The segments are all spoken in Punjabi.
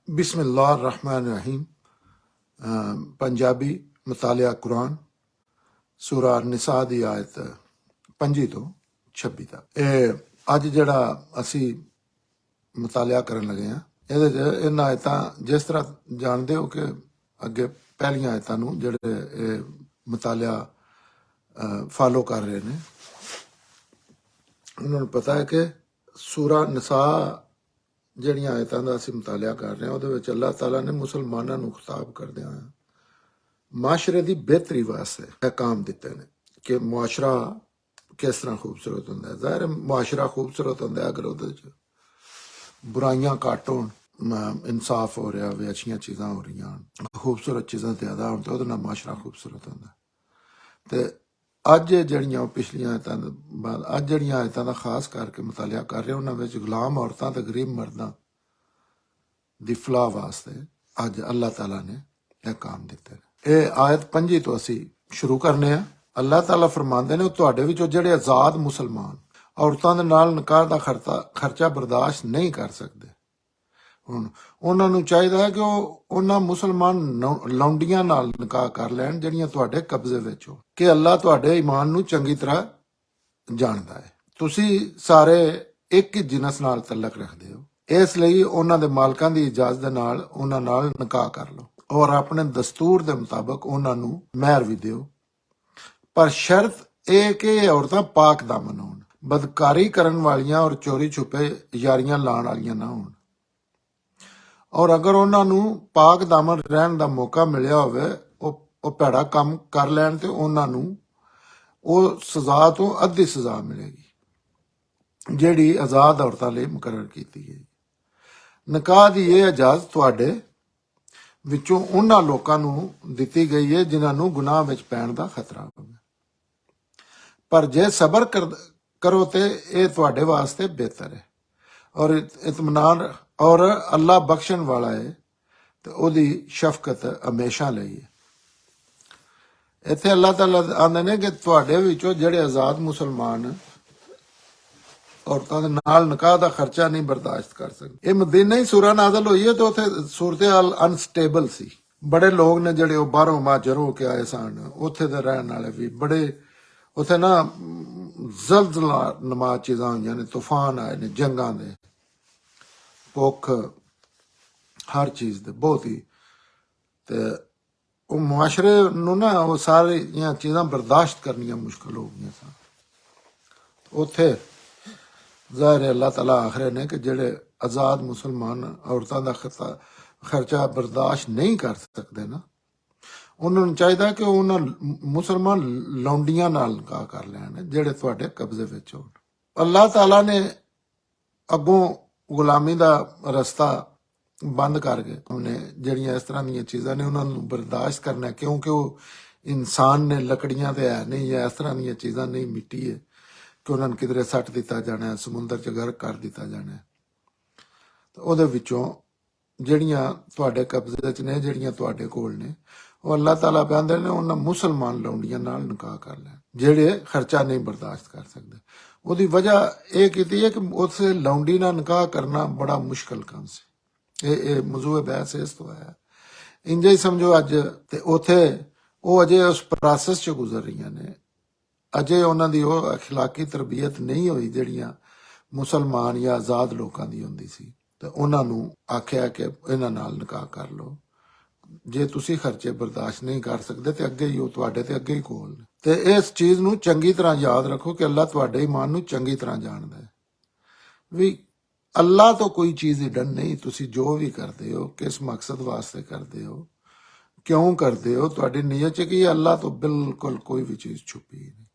बिस्मिल्लाहिर्रहमानिर्रहीम। पंजाबी मुतालिया कुरान सूरा निसा दी आयत 25 तो 26 तक। अज जड़ा असी मुतालिया करन लगे हैं ਇਹਦੇ 'ਚ ਇਹਨਾਂ आयतां जिस तरह जानते हो कि अगे पहलियां आयतां नूं ਜਿਹੜੇ मुतालिया फॉलो कर रहे हैं उन्होंने पता है कि सूरा निसा ਜਿਹੜੀਆਂ ਆਇਤਾਂ ਦਾ ਅਸੀਂ ਮੁਤਾਲਿਆ ਕਰ ਰਹੇ ਹਾਂ ਉਹਦੇ ਵਿੱਚ ਅੱਲਾਹ ਤਾਲਾ ਨੇ ਮੁਸਲਮਾਨਾਂ ਨੂੰ ਖਿਤਾਬ ਕਰਦਿਆਂ ਮਾਸ਼ਰੇ ਦੀ ਬਿਹਤਰੀ ਵਾਸਤੇ ਅਹਿਕਾਮ ਦਿੱਤੇ ਨੇ ਕਿ ਮੁਆਸ਼ਰਾ ਕਿਸ ਤਰ੍ਹਾਂ ਖੂਬਸੂਰਤ ਹੁੰਦਾ ਹੈ। ਜ਼ਾਹਿਰ ਹੈ ਮੁਆਸ਼ਰਾ ਖੂਬਸੂਰਤ ਹੁੰਦਾ ਹੈ ਅਗਰ ਉਹਦੇ 'ਚ ਬੁਰਾਈਆਂ ਘੱਟ ਹੋਣ, ਇਨਸਾਫ ਹੋ ਰਿਹਾ ਹੋਵੇ, ਅੱਛੀਆਂ ਚੀਜ਼ਾਂ ਹੋ ਰਹੀਆਂ ਹੋਣ, ਖੂਬਸੂਰਤ ਚੀਜ਼ਾਂ ਜ਼ਿਆਦਾ ਹੋਣ ਤਾਂ ਉਹਦੇ ਨਾਲ ਮੁਆਸ਼ਰਾ ਖੂਬਸੂਰਤ ਹੁੰਦਾ। ਤੇ ਅੱਜ ਜਿਹੜੀਆਂ ਪਿਛਲੀਆਂ ਆਇਤਾਂ ਦੇ ਬਾਅਦ ਅੱਜ ਜਿਹੜੀਆਂ ਆਇਤਾਂ ਦਾ ਖਾਸ ਕਰਕੇ ਮੁਤਾਲਿਆ ਕਰ ਰਹੇ ਉਹਨਾਂ ਵਿੱਚ ਗੁਲਾਮ ਔਰਤਾਂ ਤੇ ਗਰੀਬ ਮਰਦਾਂ ਦੀ ਫਲਾਹ ਵਾਸਤੇ ਅੱਜ ਅੱਲਾਹ ਤਾਲਾ ਨੇ ਇਹ ਕੰਮ ਦਿੱਤੇ ਨੇ। ਇਹ ਆਇਤ 25 ਤੋਂ ਅਸੀਂ ਸ਼ੁਰੂ ਕਰਨੇ ਆ। ਅੱਲਾਹ ਤਾਲਾ ਫਰਮਾਉਂਦੇ ਨੇ ਤੁਹਾਡੇ ਵਿੱਚੋਂ ਜਿਹੜੇ ਆਜ਼ਾਦ ਮੁਸਲਮਾਨ ਔਰਤਾਂ ਦੇ ਨਾਲ ਨਿਕਾਹ ਦਾ ਖਰਚਾ ਬਰਦਾਸ਼ਤ ਨਹੀਂ ਕਰ ਸਕਦੇ, ਹੁਣ ਉਹਨਾਂ ਨੂੰ ਚਾਹੀਦਾ ਹੈ ਕਿ ਉਹ ਉਹਨਾਂ ਮੁਸਲਮਾਨ ਲੌਂਡੀਆਂ ਨਾਲ ਨਿਕਾਹ ਕਰ ਲੈਣ ਜਿਹੜੀਆਂ ਤੁਹਾਡੇ ਕਬਜ਼ੇ ਵਿੱਚ ਹੋ, ਕਿ ਅੱਲਾ ਤੁਹਾਡੇ ਈਮਾਨ ਨੂੰ ਚੰਗੀ ਤਰ੍ਹਾਂ ਜਾਣਦਾ ਹੈ। ਤੁਸੀਂ ਸਾਰੇ ਇੱਕ ਹੀ ਜਿਨਸ ਨਾਲ ਤਲਕ ਰੱਖਦੇ ਹੋ, ਇਸ ਲਈ ਉਹਨਾਂ ਦੇ ਮਾਲਕਾਂ ਦੀ ਇਜਾਜ਼ਤ ਦੇ ਨਾਲ ਉਹਨਾਂ ਨਾਲ ਨਿਕਾਹ ਕਰ ਲਓ ਔਰ ਆਪਣੇ ਦਸਤੂਰ ਦੇ ਮੁਤਾਬਕ ਉਹਨਾਂ ਨੂੰ ਮਹਿਰ ਵੀ ਦਿਓ, ਪਰ ਸ਼ਰਤ ਇਹ ਕਿ ਇਹ ਔਰਤਾਂ ਪਾਕ ਦਾਮਨ ਹੋਣ, ਬਦਕਾਰੀ ਕਰਨ ਵਾਲੀਆਂ ਔਰ ਚੋਰੀ ਛੁਪੇ ਯਾਰੀਆਂ ਲਾਉਣ ਵਾਲੀਆਂ ਨਾ ਹੋਣ। ਔਰ ਅਗਰ ਉਹਨਾਂ ਨੂੰ ਪਾਕ ਦਾਮਨ ਰਹਿਣ ਦਾ ਮੌਕਾ ਮਿਲਿਆ ਹੋਵੇ ਉਹ ਭੈੜਾ ਕੰਮ ਕਰ ਲੈਣ ਤੇ ਉਹਨਾਂ ਨੂੰ ਉਹ ਸਜ਼ਾ ਤੋਂ ਅੱਧੀ ਸਜ਼ਾ ਮਿਲੇਗੀ ਜਿਹੜੀ ਆਜ਼ਾਦ ਔਰਤਾਂ ਲਈ ਮੁਕਰਰ ਕੀਤੀ ਗਈ। ਨਿਕਾਹ ਦੀ ਇਹ ਇਜਾਜ਼ਤ ਤੁਹਾਡੇ ਵਿੱਚੋਂ ਉਹਨਾਂ ਲੋਕਾਂ ਨੂੰ ਦਿੱਤੀ ਗਈ ਹੈ ਜਿਨ੍ਹਾਂ ਨੂੰ ਗੁਨਾਹ ਵਿੱਚ ਪੈਣ ਦਾ ਖਤਰਾ ਹੋਵੇ, ਪਰ ਜੇ ਸਬਰ ਕਰੋ ਤੇ ਇਹ ਤੁਹਾਡੇ ਵਾਸਤੇ ਬਿਹਤਰ ਹੈ ਔਰ ਇਤਮਾਨਾਨ ਔਰ ਅੱਲਾ ਬਖਸ਼ਣ ਵਾਲਾ ਹੈ ਤੇ ਉਹਦੀ ਸ਼ਫਕਤ ਹਮੇਸ਼ਾ ਲਈ ਹੈ। ਇੱਥੇ ਅੱਲਾਹ ਤਾਲਾ ਆਂਦੇ ਨੇ ਕਿ ਤੁਹਾਡੇ ਵਿੱਚੋਂ ਜਿਹੜੇ ਆਜ਼ਾਦ ਮੁਸਲਮਾਨ ਔਰਤਾਂ ਦੇ ਨਾਲ ਨਿਕਾਹ ਦਾ ਖਰਚਾ ਨਹੀਂ ਬਰਦਾਸ਼ਤ ਕਰ ਸਕਦੇ। ਇਹ ਮਦੀਨਾ ਹੀ ਸੂਰਾ ਨਾਜ਼ਲ ਹੋਈ ਹੈ ਤੇ ਉੱਥੇ ਸੂਰਤ-ਏ-ਹਾਲ ਅਨਸਟੇਬਲ ਸੀ। ਬੜੇ ਲੋਕ ਨੇ ਜਿਹੜੇ ਉਹ ਬਾਹਰੋਂ ਮਾਜਰ ਹੋ ਕੇ ਆਏ ਸਨ, ਉੱਥੇ ਦੇ ਰਹਿਣ ਵਾਲੇ ਵੀ ਬੜੇ, ਉੱਥੇ ਨਾ ਜ਼ਲਜ਼ਲਾ ਨਮਾ ਚੀਜ਼ਾਂ ਹੋਈਆਂ ਨੇ, ਤੂਫਾਨ ਆਏ ਨੇ, ਜੰਗਾਂ ਦੇ, ਭੁੱਖ, ਹਰ ਚੀਜ਼ ਦੇ ਬਹੁਤ ਹੀ, ਤੇ ਉਹ ਮੁਆਸ਼ਰੇ ਨੂੰ ਨਾ ਉਹ ਸਾਰੀਆਂ ਚੀਜ਼ਾਂ ਬਰਦਾਸ਼ਤ ਕਰਨੀਆਂ ਮੁਸ਼ਕਿਲ ਹੋ ਗਈਆਂ ਸਨ। ਉੱਥੇ ਜ਼ਾਹਿਰ ਹੈ ਅੱਲਾਹ ਤਾਲਾ ਆਖਰੇ ਨੇ ਕਿ ਜਿਹੜੇ ਆਜ਼ਾਦ ਮੁਸਲਮਾਨ ਔਰਤਾਂ ਦਾ ਖਰਚਾ ਬਰਦਾਸ਼ਤ ਨਹੀਂ ਕਰ ਸਕਦੇ ਨਾ, ਉਹਨਾਂ ਨੂੰ ਚਾਹੀਦਾ ਕਿ ਉਹ ਉਹਨਾਂ ਮੁਸਲਮਾਨ ਲੌਂਡੀਆਂ ਨਾਲ ਨਿਕਾਹ ਕਰ ਲੈਣ ਜਿਹੜੇ ਤੁਹਾਡੇ ਕਬਜ਼ੇ ਵਿੱਚ ਹੋਣ। ਅੱਲਾਹ ਤਾਲਾ ਨੇ ਅੱਗੋਂ ਗੁਲਾਮੀ ਦਾ ਰਸਤਾ ਬੰਦ ਕਰਕੇ ਉਹਨੇ ਜਿਹੜੀਆਂ ਇਸ ਤਰ੍ਹਾਂ ਦੀਆਂ ਚੀਜ਼ਾਂ ਨੇ ਉਹਨਾਂ ਨੂੰ ਬਰਦਾਸ਼ਤ ਕਰਨਾ, ਕਿਉਂਕਿ ਉਹ ਇਨਸਾਨ ਨੇ, ਲੱਕੜੀਆਂ ਤੇ ਹੈ ਨਹੀਂ ਜਾਂ ਇਸ ਤਰ੍ਹਾਂ ਦੀਆਂ ਚੀਜ਼ਾਂ ਨਹੀਂ, ਮਿੱਟੀ ਹੈ ਕਿ ਉਹਨਾਂ ਨੂੰ ਕਿਧਰੇ ਸੱਟ ਦਿੱਤਾ ਜਾਣਾ, ਸਮੁੰਦਰ 'ਚ ਗਰਕ ਕਰ ਦਿੱਤਾ ਜਾਣਾ। ਉਹਦੇ ਵਿੱਚੋਂ ਜਿਹੜੀਆਂ ਤੁਹਾਡੇ ਕਬਜ਼ੇ 'ਚ ਨੇ, ਜਿਹੜੀਆਂ ਤੁਹਾਡੇ ਕੋਲ ਨੇ, ਉਹ ਅੱਲਾਹ ਤਾਲਾ ਕਹਿੰਦੇ ਨੇ ਉਹਨਾਂ ਮੁਸਲਮਾਨ ਲੌਂਡੀਆਂ ਨਾਲ ਨਿਕਾਹ ਕਰ ਲੈਣ ਜਿਹੜੇ ਖਰਚਾ ਨਹੀਂ ਬਰਦਾਸ਼ਤ ਕਰ ਸਕਦੇ। ਉਹਦੀ ਵਜ੍ਹਾ ਇਹ ਕੀਤੀ ਹੈ ਕਿ ਉਸ ਲੌਂਡੀ ਨਾਲ ਨਿਕਾਹ ਕਰਨਾ ਬੜਾ ਮੁਸ਼ਕਲ ਕੰਮ ਸੀ। ਇਹ ਮੌਜੂਅ ਬਹਿਸ ਇਸ ਤੋਂ ਆਇਆ। ਇੰਜੇ ਹੀ ਸਮਝੋ ਅੱਜ ਤੇ ਉੱਥੇ ਉਹ ਅਜੇ ਉਸ ਪ੍ਰੋਸੈਸ 'ਚ ਗੁਜ਼ਰ ਰਹੀਆਂ ਨੇ, ਅਜੇ ਉਹਨਾਂ ਦੀ ਉਹ ਅਖਲਾਕੀ ਤਰਬੀਅਤ ਨਹੀਂ ਹੋਈ ਜਿਹੜੀਆਂ ਮੁਸਲਮਾਨ ਜਾਂ ਆਜ਼ਾਦ ਲੋਕਾਂ ਦੀ ਹੁੰਦੀ ਸੀ, ਤੇ ਉਹਨਾਂ ਨੂੰ ਆਖਿਆ ਕਿ ਇਹਨਾਂ ਨਾਲ ਨਿਕਾਹ ਕਰ ਲਓ। ਜੇ ਤੁਸੀਂ ਖਰਚੇ ਬਰਦਾਸ਼ਤ ਨਹੀਂ ਕਰ ਸਕਦੇ ਤੇ ਅੱਗੇ ਹੀ ਉਹ ਤੁਹਾਡੇ ਤੇ ਅੱਗੇ ਹੀ ਕੋਲ ਨੇ। ਤੇ ਇਸ ਚੀਜ਼ ਨੂੰ ਚੰਗੀ ਤਰ੍ਹਾਂ ਯਾਦ ਰੱਖੋ ਕਿ ਅੱਲਾ ਤੁਹਾਡੇ ਈਮਾਨ ਨੂੰ ਚੰਗੀ ਤਰ੍ਹਾਂ ਜਾਣਦਾ ਹੈ। ਵੀ ਅੱਲਾ ਤੋਂ ਕੋਈ ਚੀਜ਼ ਹਿਡਨ ਨਹੀਂ, ਤੁਸੀਂ ਜੋ ਵੀ ਕਰਦੇ ਹੋ ਕਿਸ ਮਕਸਦ ਵਾਸਤੇ ਕਰਦੇ ਹੋ, ਕਿਉਂ ਕਰਦੇ ਹੋ, ਤੁਹਾਡੀ ਨੀਅਤ 'ਚ ਕੀ, ਅੱਲਾ ਤੋਂ ਬਿਲਕੁਲ ਕੋਈ ਵੀ ਚੀਜ਼ ਛੁਪੀ ਨਹੀਂ।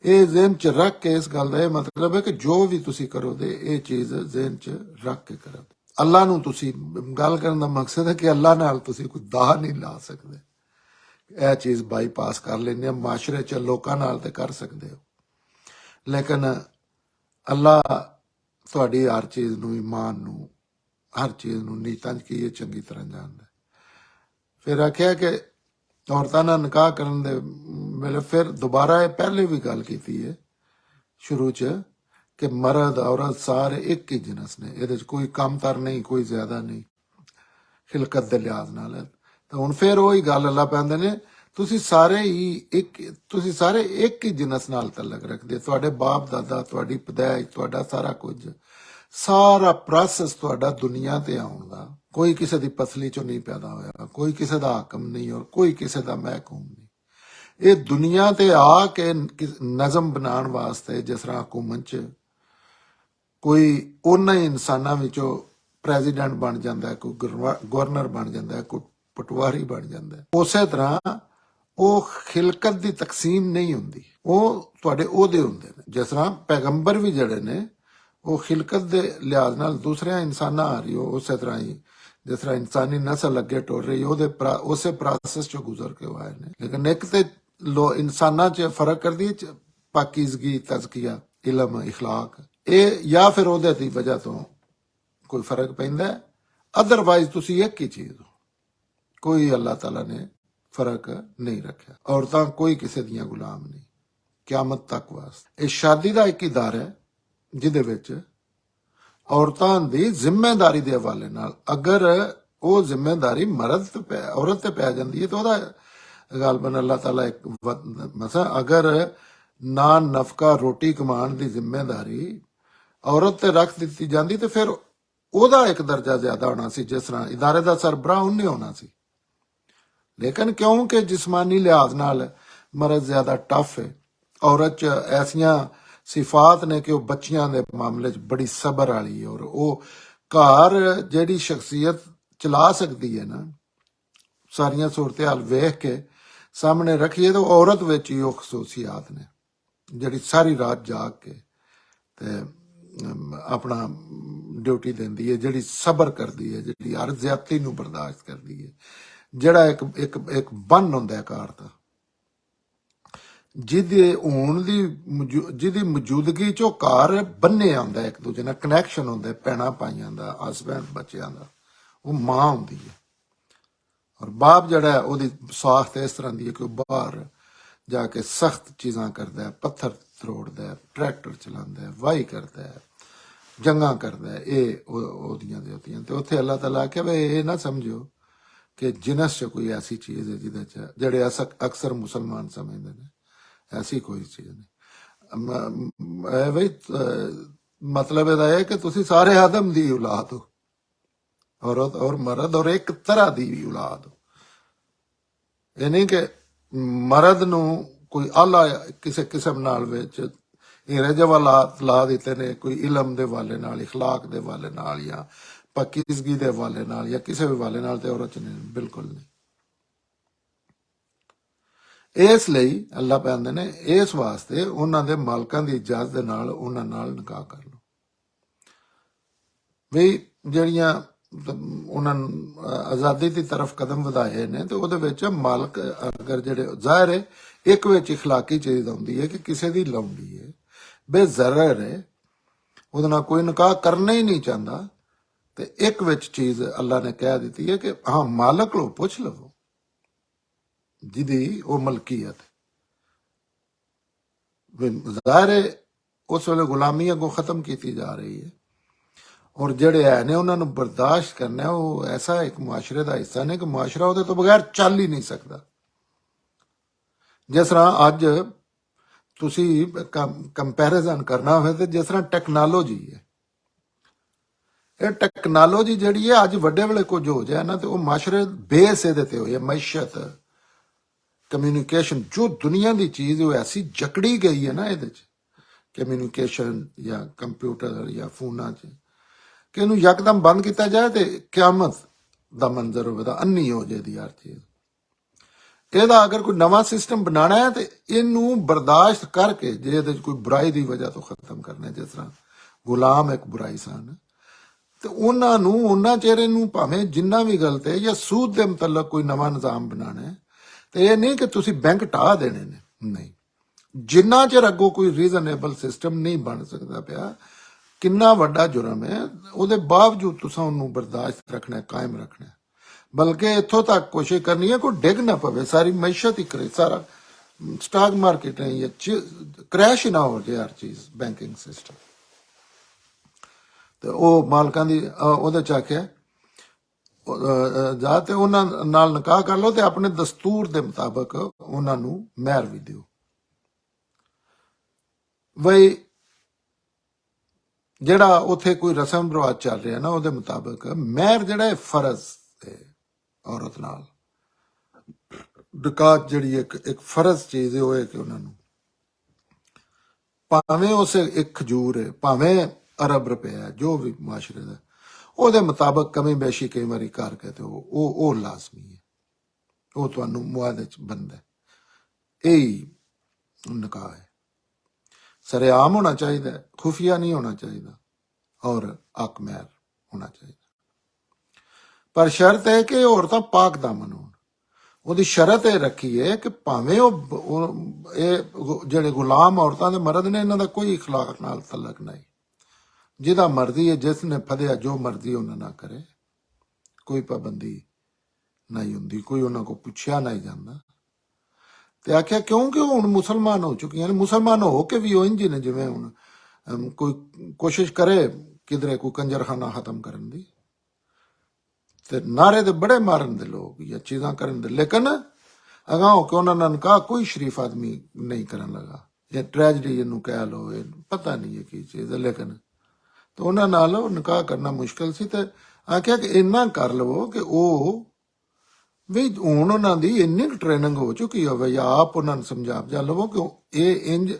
ਇਹ ਜ਼ਿਹਨ 'ਚ ਰੱਖ ਕੇ ਇਸ ਗੱਲ ਦਾ ਇਹ ਮਤਲਬ ਹੈ ਕਿ ਜੋ ਵੀ ਤੁਸੀਂ ਕਰੋਗੇ ਇਹ ਚੀਜ਼ ਜ਼ਿਹਨ 'ਚ ਰੱਖ ਕੇ ਕਰੋ। ਅੱਲਾ ਨੂੰ ਤੁਸੀਂ ਗੱਲ ਕਰਨ ਦਾ ਮਕਸਦ ਹੈ ਕਿ ਅੱਲਾ ਨਾਲ ਤੁਸੀਂ ਕੋਈ ਦਾਅ ਨਹੀਂ ਲਾ ਸਕਦੇ। ਇਹ ਚੀਜ਼ ਬਾਈਪਾਸ ਕਰ ਲੈਂਦੇ ਆ, ਮਾਸ਼ਰੇ 'ਚ ਲੋਕਾਂ ਨਾਲ ਤੇ ਕਰ ਸਕਦੇ ਹੋ, ਲੇਕਿਨ ਅੱਲਾ ਤੁਹਾਡੀ ਹਰ ਚੀਜ਼ ਨੂੰ, ਈਮਾਨ ਨੂੰ, ਹਰ ਚੀਜ਼ ਨੂੰ, ਨੀਤਾਂ 'ਚ ਕੀ ਹੈ ਚੰਗੀ ਤਰ੍ਹਾਂ ਜਾਣਦਾ। ਫਿਰ ਆਖਿਆ ਕਿ ਔਰਤਾਂ ਨਾਲ ਨਿਕਾਹ ਕਰਨ ਦੇ ਵੇਲੇ ਫਿਰ ਦੁਬਾਰਾ ਇਹ ਪਹਿਲੇ ਵੀ ਗੱਲ ਕੀਤੀ ਹੈ ਸ਼ੁਰੂ 'ਚ ਕਿ ਮਰਦ ਔਰਤ ਸਾਰੇ ਇੱਕ ਹੀ ਜਿਨਸ ਨੇ, ਇਹਦੇ 'ਚ ਕੋਈ ਕਮਤਰ ਨਹੀਂ, ਕੋਈ ਜ਼ਿਆਦਾ ਨਹੀਂ। ਖਿਲਕਤ ਦੇ ਲਿਹਾਜ਼ ਨਾਲ ਹੈ। ਤਾਂ ਹੁਣ ਫਿਰ ਉਹੀ ਗੱਲ ਅੱਲਾ ਪੈਂਦੇ ਨੇ, ਤੁਸੀਂ ਸਾਰੇ ਇੱਕ ਹੀ ਜਿਨਸ ਨਾਲ ਤਲਕ ਰੱਖਦੇ, ਤੁਹਾਡੇ ਬਾਪ ਦਾਦਾ, ਤੁਹਾਡੀ ਪਦੈਸ਼, ਤੁਹਾਡਾ ਸਾਰਾ ਕੁਝ, ਸਾਰਾ ਪ੍ਰੋਸੈਸ ਤੁਹਾਡਾ ਦੁਨੀਆ ਤੇ ਆਉਣ ਦਾ, ਕੋਈ ਕਿਸੇ ਦੀ ਪਸਲੀ ਚੋਂ ਨਹੀਂ ਪੈਦਾ ਹੋਇਆ, ਕੋਈ ਕਿਸੇ ਦਾ ਹਾਕਮ ਨਹੀਂ ਔਰ ਕੋਈ ਕਿਸੇ ਦਾ ਮਹਿਕੂਮ ਨਹੀਂ। ਇਹ ਦੁਨੀਆ ਤੇ ਆ ਕੇ ਨਜ਼ਮ ਬਣਾਉਣ ਵਾਸਤੇ, ਜਿਸ ਤਰ੍ਹਾਂ ਹਕੂਮਤ 'ਚ ਕੋਈ ਉਹਨਾਂ ਹੀ ਇਨਸਾਨਾਂ ਵਿੱਚੋਂ ਪ੍ਰੈਜ਼ੀਡੈਂਟ ਬਣ ਜਾਂਦਾ ਹੈ, ਕੋਈ ਗਵਰਨਰ ਬਣ ਜਾਂਦਾ ਹੈ, ਕੋਈ ਪਟਵਾਰੀ ਬਣ ਜਾਂਦਾ ਹੈ, ਉਸੇ ਤਰ੍ਹਾਂ ਉਹ ਖਿਲਕਤ ਦੀ ਤਕਸੀਮ ਨਹੀਂ ਹੁੰਦੀ, ਉਹ ਤੁਹਾਡੇ ਉਹਦੇ ਹੁੰਦੇ ਨੇ। ਜਿਸ ਤਰ੍ਹਾਂ ਪੈਗੰਬਰ ਵੀ ਜਿਹੜੇ ਨੇ ਉਹ ਖਿਲਕਤ ਦੇ ਲਿਹਾਜ਼ ਨਾਲ ਦੂਸਰਿਆਂ ਇਨਸਾਨਾਂ ਆ ਰਹੀ, ਉਹ ਉਸੇ ਤਰ੍ਹਾਂ ਹੀ ਜਿਸ ਤਰ੍ਹਾਂ ਇਨਸਾਨੀ ਨਸਲ ਅੱਗੇ ਟੁਰ ਰਹੀ, ਉਸੇ ਪ੍ਰੋਸੈਸ ਚੋਂ ਗੁਜ਼ਰ ਕੇ ਆਏ ਨੇ। ਲੇਕਿਨ ਇੱਕ ਤੇ ਇਨਸਾਨਾਂ 'ਚ ਫਰਕ ਕਰਦੀ ਹੈ ਪਾਕੀਜ਼ਗੀ, ਤਜ਼ਕੀਆ, ਇਲਮ, ਇਖਲਾਕ, ਇਹ ਜਾਂ ਫਿਰ ਉਹਦੇ ਦੀ ਵਜ੍ਹਾ ਤੋਂ ਕੋਈ ਫਰਕ ਪੈਂਦਾ, ਅਦਰਵਾਈਜ਼ ਤੁਸੀਂ ਇੱਕ ਹੀ ਚੀਜ਼ ਹੋ। ਕੋਈ ਅੱਲਾਹ ਤਾਲਾ ਨੇ ਫਰਕ ਨਹੀਂ ਰੱਖਿਆ। ਔਰਤਾਂ ਕੋਈ ਕਿਸੇ ਦੀਆਂ ਗੁਲਾਮ ਨਹੀਂ ਕਿਆਮਤ ਤੱਕ ਵਾਸਤੇ। ਇਹ ਸ਼ਾਦੀ ਦਾ ਇੱਕ ਇਦਾਰਾ ਹੈ ਜਿਹਦੇ ਵਿੱਚ ਔਰਤਾਂ ਦੀ ਜ਼ਿੰਮੇਦਾਰੀ ਦੇ ਹਵਾਲੇ ਨਾਲ, ਅਗਰ ਉਹ ਜ਼ਿੰਮੇਦਾਰੀ ਔਰਤ ਤੇ ਪੈ ਜਾਂਦੀ ਹੈ ਤਾਂ ਉਹਦਾ ਗਾਲਬਨ ਅੱਲਾਹ ਤਾਲਾ ਇੱਕ ਮਸਾ, ਅਗਰ ਨਾ ਨਫਕਾ ਰੋਟੀ ਕਮਾਉਣ ਦੀ ਜ਼ਿੰਮੇਦਾਰੀ ਔਰਤ ਤੇ ਰੱਖ ਦਿੱਤੀ ਜਾਂਦੀ ਤੇ ਫਿਰ ਉਹਦਾ ਇੱਕ ਦਰਜਾ ਜ਼ਿਆਦਾ ਹੋਣਾ ਸੀ, ਜਿਸ ਤਰ੍ਹਾਂ ਇਦਾਰੇ ਦਾ ਸਰਬਰਾਹ ਉਹਨੇ ਹੋਣਾ ਸੀ। ਲੇਕਿਨ ਕਿਉਂਕਿ ਜਿਸਮਾਨੀ ਲਿਹਾਜ਼ ਨਾਲ ਮਰਦ ਜ਼ਿਆਦਾ ਟਫ ਹੈ, ਔਰਤ 'ਚ ਐਸੀਆਂ ਸਿਫਾਤ ਨੇ ਕਿ ਉਹ ਬੱਚਿਆਂ ਦੇ ਮਾਮਲੇ 'ਚ ਬੜੀ ਸਬਰ ਵਾਲੀ ਹੈ, ਔਰ ਉਹ ਘਰ ਜਿਹੜੀ ਸ਼ਖਸੀਅਤ ਚਲਾ ਸਕਦੀ ਹੈ ਨਾ, ਸਾਰੀਆਂ ਸੂਰਤ-ਹਾਲ ਵੇਖ ਕੇ ਸਾਹਮਣੇ ਰੱਖੀਏ ਤਾਂ ਔਰਤ ਵਿੱਚ ਹੀ ਉਹ ਖਸੂਸੀਆਤ ਨੇ ਜਿਹੜੀ ਸਾਰੀ ਰਾਤ ਜਾਗ ਕੇ ਤੇ ਆਪਣਾ ਡਿਊਟੀ ਦਿੰਦੀ ਹੈ, ਜਿਹੜੀ ਸਬਰ ਕਰਦੀ ਹੈ, ਜਿਹੜੀ ਹਰ ਜ਼ਿਆਦਤੀ ਨੂੰ ਬਰਦਾਸ਼ਤ ਕਰਦੀ ਹੈ, ਜਿਹੜਾ ਇੱਕ ਬੰਨ ਹੁੰਦਾ ਹੈ ਘਰ ਦਾ, ਜਿਹਦੀ ਮੌਜੂਦਗੀ 'ਚੋਂ ਘਰ ਬੰਨਿਆ ਹੁੰਦਾ, ਇੱਕ ਦੂਜੇ ਨਾਲ ਕਨੈਕਸ਼ਨ ਹੁੰਦਾ, ਭੈਣਾਂ ਭਾਈਆਂ ਦਾ, ਹਸਬੈਂਡ ਬੱਚਿਆਂ ਦਾ, ਉਹ ਮਾਂ ਹੁੰਦੀ ਹੈ। ਔਰ ਬਾਪ ਜਿਹੜਾ ਹੈ ਉਹਦੀ ਸਾਖਤ ਇਸ ਤਰ੍ਹਾਂ ਦੀ ਹੈ ਕਿ ਉਹ ਬਾਹਰ ਜਾ ਕੇ ਸਖਤ ਚੀਜ਼ਾਂ ਕਰਦਾ ਹੈ, ਪੱਥਰ ਤਰੋੜਦਾ ਹੈ, ਟਰੈਕਟਰ ਚਲਾਉਂਦਾ ਹੈ, ਵਾਹੀ ਕਰਦਾ ਹੈ, ਜੰਗਾਂ ਕਰਦਾ ਹੈ, ਇਹ ਉਹਦੀਆਂ ਦੇ ਹੁੰਦੀਆਂ। ਤੇ ਉੱਥੇ ਅੱਲਾਹ ਤਾਲਾ ਆਖਿਆ ਵੀ ਇਹ ਨਾ ਸਮਝੋ ਕਿ ਜਿਨਸ 'ਚ ਕੋਈ ਐਸੀ ਚੀਜ਼ ਹੈ ਜਿਹਦੇ 'ਚ, ਜਿਹੜੇ ਅਕਸਰ ਮੁਸਲਮਾਨ ਸਮਝਦੇ ਨੇ, ਐਸੀ ਕੋਈ ਚੀਜ਼ ਨਹੀਂ। ਬਈ ਮਤਲਬ ਇਹਦਾ ਹੈ ਕਿ ਤੁਸੀਂ ਸਾਰੇ ਆਦਮ ਦੀ ਔਲਾਦ ਹੋ, ਔਰਤ ਔਰ ਮਰਦ, ਔਰ ਇੱਕ ਤਰ੍ਹਾਂ ਦੀ ਵੀ ਔਲਾਦ ਹੋ। ਇਹ ਨਹੀਂ ਕਿ ਮਰਦ ਨੂੰ ਕੋਈ ਆਲਾ ਕਿਸੇ ਕਿਸਮ ਨਾਲ ਵਿੱਚ ਹੀਰੇ ਜਵਾਹਰਾਤ ਲਾ ਦਿੱਤੇ ਨੇ, ਕੋਈ ਇਲਮ ਦੇ ਹਵਾਲੇ ਨਾਲ, ਇਖਲਾਕ ਦੇ ਹਵਾਲੇ ਨਾਲ, ਜਾਂ ਪਾਕੀਜ਼ਗੀ ਦੇ ਹਵਾਲੇ ਨਾਲ, ਜਾਂ ਕਿਸੇ ਵੀ ਹਵਾਲੇ ਨਾਲ, ਤੇ ਔਰਤ ਨਹੀਂ, ਬਿਲਕੁਲ ਨਹੀਂ। ਇਸ ਲਈ ਅੱਲਾਹ ਕਹਿੰਦੇ ਨੇ ਇਸ ਵਾਸਤੇ ਉਹਨਾਂ ਦੇ ਮਾਲਕਾਂ ਦੀ ਇਜਾਜ਼ਤ ਦੇ ਨਾਲ ਉਹਨਾਂ ਨਾਲ ਨਿਕਾਹ ਕਰ ਲਓ। ਵੀ ਜਿਹੜੀਆਂ ਉਹਨਾਂ ਆਜ਼ਾਦੀ ਦੀ ਤਰਫ ਕਦਮ ਵਧਾਏ ਨੇ, ਤੇ ਉਹਦੇ ਵਿੱਚ ਮਾਲਕ ਅਗਰ ਜਿਹੜੇ ਜ਼ਾਹਿਰ ਹੈ ਇੱਕ ਵਿੱਚ ਇਖਲਾਕੀ ਚੀਜ਼ ਹੁੰਦੀ ਹੈ ਕਿ ਕਿਸੇ ਦੀ ਲੌਂਡੀ ਹੈ, ਬੇਜ਼ਰਰ ਹੈ, ਉਹਦੇ ਨਾਲ ਕੋਈ ਨਿਕਾਹ ਕਰਨਾ ਹੀ ਨਹੀਂ ਚਾਹੁੰਦਾ, ਤੇ ਇੱਕ ਵਿੱਚ ਚੀਜ਼ ਅੱਲਾਹ ਨੇ ਕਹਿ ਦਿੱਤੀ ਹੈ ਕਿ ਹਾਂ ਮਾਲਕ ਨੂੰ ਪੁੱਛ ਲਵੋ ਜਿਹਦੀ ਉਹ ਮਲਕੀਅਤ। ਜ਼ਾਹਿਰ ਹੈ ਉਸ ਵੇਲੇ ਗੁਲਾਮੀ ਅੱਗੋਂ ਖਤਮ ਕੀਤੀ ਜਾ ਰਹੀ ਹੈ, ਔਰ ਜਿਹੜੇ ਹੈ ਨੇ ਉਹਨਾਂ ਨੂੰ ਬਰਦਾਸ਼ਤ ਕਰਨਾ, ਉਹ ਐਸਾ ਇੱਕ ਮੁਆਸ਼ਰੇ ਦਾ ਹਿੱਸਾ ਨੇ ਕਿ ਮੁਆਸ਼ਰਾ ਉਹਦੇ ਤੋਂ ਬਗੈਰ ਚੱਲ ਹੀ ਨਹੀਂ ਸਕਦਾ। ਜਿਸ ਤਰ੍ਹਾਂ ਅੱਜ ਤੁਸੀਂ ਕੰਪੈਰੀਜ਼ਨ ਕਰਨਾ ਹੋਵੇ ਤੇ ਜਿਸ ਤਰ੍ਹਾਂ ਟੈਕਨੋਲੋਜੀ ਹੈ, ਇਹ ਟੈਕਨੋਲੋਜੀ ਜਿਹੜੀ ਹੈ ਅੱਜ ਵੱਡੇ ਵੇਲੇ ਕੁਝ ਹੋ ਜਾਏ ਨਾ, ਤੇ ਉਹ ਮੁਆਸ਼ਰੇ ਬੇਸ ਇਹਦੇ ਤੇ ਹੋਈ ਹੈ, ਮੈਸ਼ਤ, ਕਮਿਊਨੀਕੇਸ਼ਨ, ਜੋ ਦੁਨੀਆ ਦੀ ਚੀਜ਼ ਉਹ ਐਸੀ ਜਕੜੀ ਗਈ ਹੈ ਨਾ ਇਹਦੇ 'ਚ, ਕਮਿਊਨੀਕੇਸ਼ਨ ਜਾਂ ਕੰਪਿਊਟਰ ਜਾਂ ਫੋਨਾਂ 'ਚ, ਕਿ ਇਹਨੂੰ ਯਕਦਮ ਬੰਦ ਕੀਤਾ ਜਾਏ ਤੇ ਕਿਆਮਤ ਦਾ ਮੰਜ਼ਰ ਹੋਵੇਗਾ, ਅੰਨੀ ਹੋ ਜਾਏਗੀ ਹਰ ਚੀਜ਼। ਇਹਦਾ ਅਗਰ ਕੋਈ ਨਵਾਂ ਸਿਸਟਮ ਬਣਾਉਣਾ ਹੈ ਤੇ ਇਹਨੂੰ ਬਰਦਾਸ਼ਤ ਕਰਕੇ, ਜੇ ਇਹਦੇ 'ਚ ਕੋਈ ਬੁਰਾਈ ਦੀ ਵਜ੍ਹਾ ਤੋਂ ਖਤਮ ਕਰਨਾ, ਜਿਸ ਤਰ੍ਹਾਂ ਗੁਲਾਮ ਇੱਕ ਬੁਰਾਈ ਸਨ, ਤੇ ਉਹਨਾਂ ਨੂੰ ਉਹਨਾਂ ਚਿਹਰੇ ਨੂੰ ਭਾਵੇਂ ਜਿੰਨਾ ਵੀ ਗਲਤ ਹੈ ਜਾਂ ਸੂਦ ਦੇ ਮੁਤਲਕ ਕੋਈ ਨਵਾਂ ਨਿਜ਼ਾਮ ਬਣਾਉਣਾ ਹੈ, ਤੇ ਇਹ ਨਹੀਂ ਕਿ ਤੁਸੀਂ ਬੈਂਕ ਢਾਹ ਦੇਣੇ ਨੇ, ਨਹੀਂ। ਜਿੰਨਾ ਚਿਰ ਅੱਗੋਂ ਕੋਈ ਰੀਜ਼ਨੇਬਲ ਸਿਸਟਮ ਨਹੀਂ ਬਣ ਸਕਦਾ ਪਿਆ, ਕਿੰਨਾ ਵੱਡਾ ਜੁਰਮ ਹੈ, ਉਹਦੇ ਬਾਵਜੂਦ ਤੁਸੀਂ ਉਹਨੂੰ ਬਰਦਾਸ਼ਤ ਰੱਖਣਾ, ਕਾਇਮ ਰੱਖਣਾ, ਬਲਕਿ ਇੱਥੋਂ ਤੱਕ ਕੋਸ਼ਿਸ਼ ਕਰਨੀ ਹੈ ਕੋਈ ਡਿੱਗ ਨਾ ਪਵੇ, ਸਾਰੀ ਮੈਸ਼ਤ ਹੀ ਕਰੇ, ਸਾਰਾ ਸਟਾਕ ਮਾਰਕੀਟ ਹੈ ਜਾਂ ਕ੍ਰੈਸ਼ ਹੀ ਨਾ ਹੋ ਜਾਏ ਹਰ ਚੀਜ਼, ਬੈਂਕਿੰਗ ਸਿਸਟਮ। ਤੇ ਉਹ ਮਾਲਕਾਂ ਦੀ ਉਹਦੇ 'ਚ ਆਖਿਆ ਜਾਂ ਤੇ ਉਹਨਾਂ ਨਾਲ ਨਿਕਾਹ ਕਰ ਲਓ ਤੇ ਆਪਣੇ ਦਸਤੂਰ ਦੇ ਮੁਤਾਬਕ ਉਹਨਾਂ ਨੂੰ ਮਹਿਰ ਵੀ ਦਿਓ। ਬਈ ਜਿਹੜਾ ਉੱਥੇ ਕੋਈ ਰਸਮ ਰਿਵਾਜ ਚੱਲ ਰਿਹਾ ਨਾ ਉਹਦੇ ਮੁਤਾਬਕ ਮਹਿਰ ਜਿਹੜਾ ਹੈ ਫਰਜ਼ ਹੈ ਔਰਤ ਨਾਲ। ਨਿਕਾਹ ਜਿਹੜੀ ਇੱਕ ਫਰਜ਼ ਚੀਜ਼ ਹੈ ਉਹ ਹੈ ਕਿ ਉਹਨਾਂ ਨੂੰ ਭਾਵੇਂ ਉਸ ਇੱਕ ਖਜੂਰ ਹੈ ਭਾਵੇਂ ਅਰਬ ਰੁਪਇਆ ਹੈ, ਜੋ ਵੀ ਮਾਸ਼ਰੇ ਦਾ ਉਹਦੇ ਮੁਤਾਬਕ ਕਮੀ ਬੇਸ਼ੀ ਕਈ ਵਾਰੀ ਕਰਕੇ ਤੇ ਉਹ ਲਾਜ਼ਮੀ ਹੈ, ਉਹ ਤੁਹਾਨੂੰ ਮੁਆਦੇ ਚ ਬੰਦਾ। ਇਹੀ ਨਿਕਾਹ ਹੈ। ਸरेआम होना चाहिए, खुफिया नहीं होना चाहिए और हक महर होना चाहिए। पर शर्त है कि औरतां पाक दामन होण। ਉਹਦੀ ਸ਼ਰਤ ਇਹ ਰੱਖੀ ਹੈ ਕਿ ਭਾਵੇਂ ਇਹ ਜਿਹੜੇ ਗੁਲਾਮ ਔਰਤਾਂ ਦੇ ਮਰਦ ਨੇ ਇਹਨਾਂ ਦਾ ਕੋਈ ਇਖਲਾਕ ਨਾਲ ਤਲਕ ਨਹੀਂ, ਜਿਹਦਾ ਮਰਜ਼ੀ ਹੈ ਜਿਸ ਨੇ ਫੜਿਆ ਜੋ ਮਰਜ਼ੀ ਉਹਨਾਂ ਨਾਲ ਕਰੇ, ਕੋਈ ਪਾਬੰਦੀ ਨਹੀਂ ਹੁੰਦੀ, ਕੋਈ ਉਹਨਾਂ ਕੋ ਪੁੱਛਿਆ ਨਹੀਂ ਜਾਂਦਾ। ਤੇ ਆਖਿਆ ਕਿਉਂਕਿ ਉਹ ਹੁਣ ਮੁਸਲਮਾਨ ਹੋ ਚੁੱਕੀਆਂ ਨੇ, ਮੁਸਲਮਾਨ ਹੋ ਕੇ ਵੀ ਉਹ ਇੰਝ ਨੇ ਜਿਵੇਂ ਹੁਣ ਕੋਈ ਕੋਸ਼ਿਸ਼ ਕਰੇ ਕਿਧਰੇ ਕੋਈ ਕੰਜਰਖਾਨਾ ਖਤਮ ਕਰਨ ਦੀ, ਤੇ ਨਾਰੇ ਦੇ ਬੜੇ ਮਾਰਨ ਦੇ ਲੋਕ ਜਾਂ ਚੀਜ਼ਾਂ ਕਰਨ ਦੇ, ਲੇਕਿਨ ਅਗਾਂਹ ਹੋ ਕੇ ਉਹਨਾਂ ਨਾਲ ਨਿਕਾਹ ਕੋਈ ਸ਼ਰੀਫ ਆਦਮੀ ਨਹੀਂ ਕਰਨ ਲੱਗਾ। ਇਹ ਟ੍ਰੈਜਡੀ ਇਹਨੂੰ ਕਹਿ ਲਓ, ਇਹ ਪਤਾ ਨਹੀਂ ਹੈ ਕੀ ਚੀਜ਼ ਹੈ, ਲੇਕਿਨ ਤੇ ਉਹਨਾਂ ਨਾਲ ਉਹ ਨਿਕਾਹ ਕਰਨਾ ਮੁਸ਼ਕਿਲ ਸੀ। ਤੇ ਆਖਿਆ ਕਿ ਇੰਨਾ ਕਰ ਲਵੋ ਕਿ ਉਹ ਵੀ ਹੁਣ ਉਹਨਾਂ ਦੀ ਇੰਨੀ ਟ੍ਰੇਨਿੰਗ ਹੋ ਚੁੱਕੀ ਹੋਵੇ ਜਾਂ ਆਪ ਉਹਨਾਂ ਨੂੰ ਸਮਝਾ ਜਾ ਲਵੋ ਕਿ ਇਹ ਇੰਜ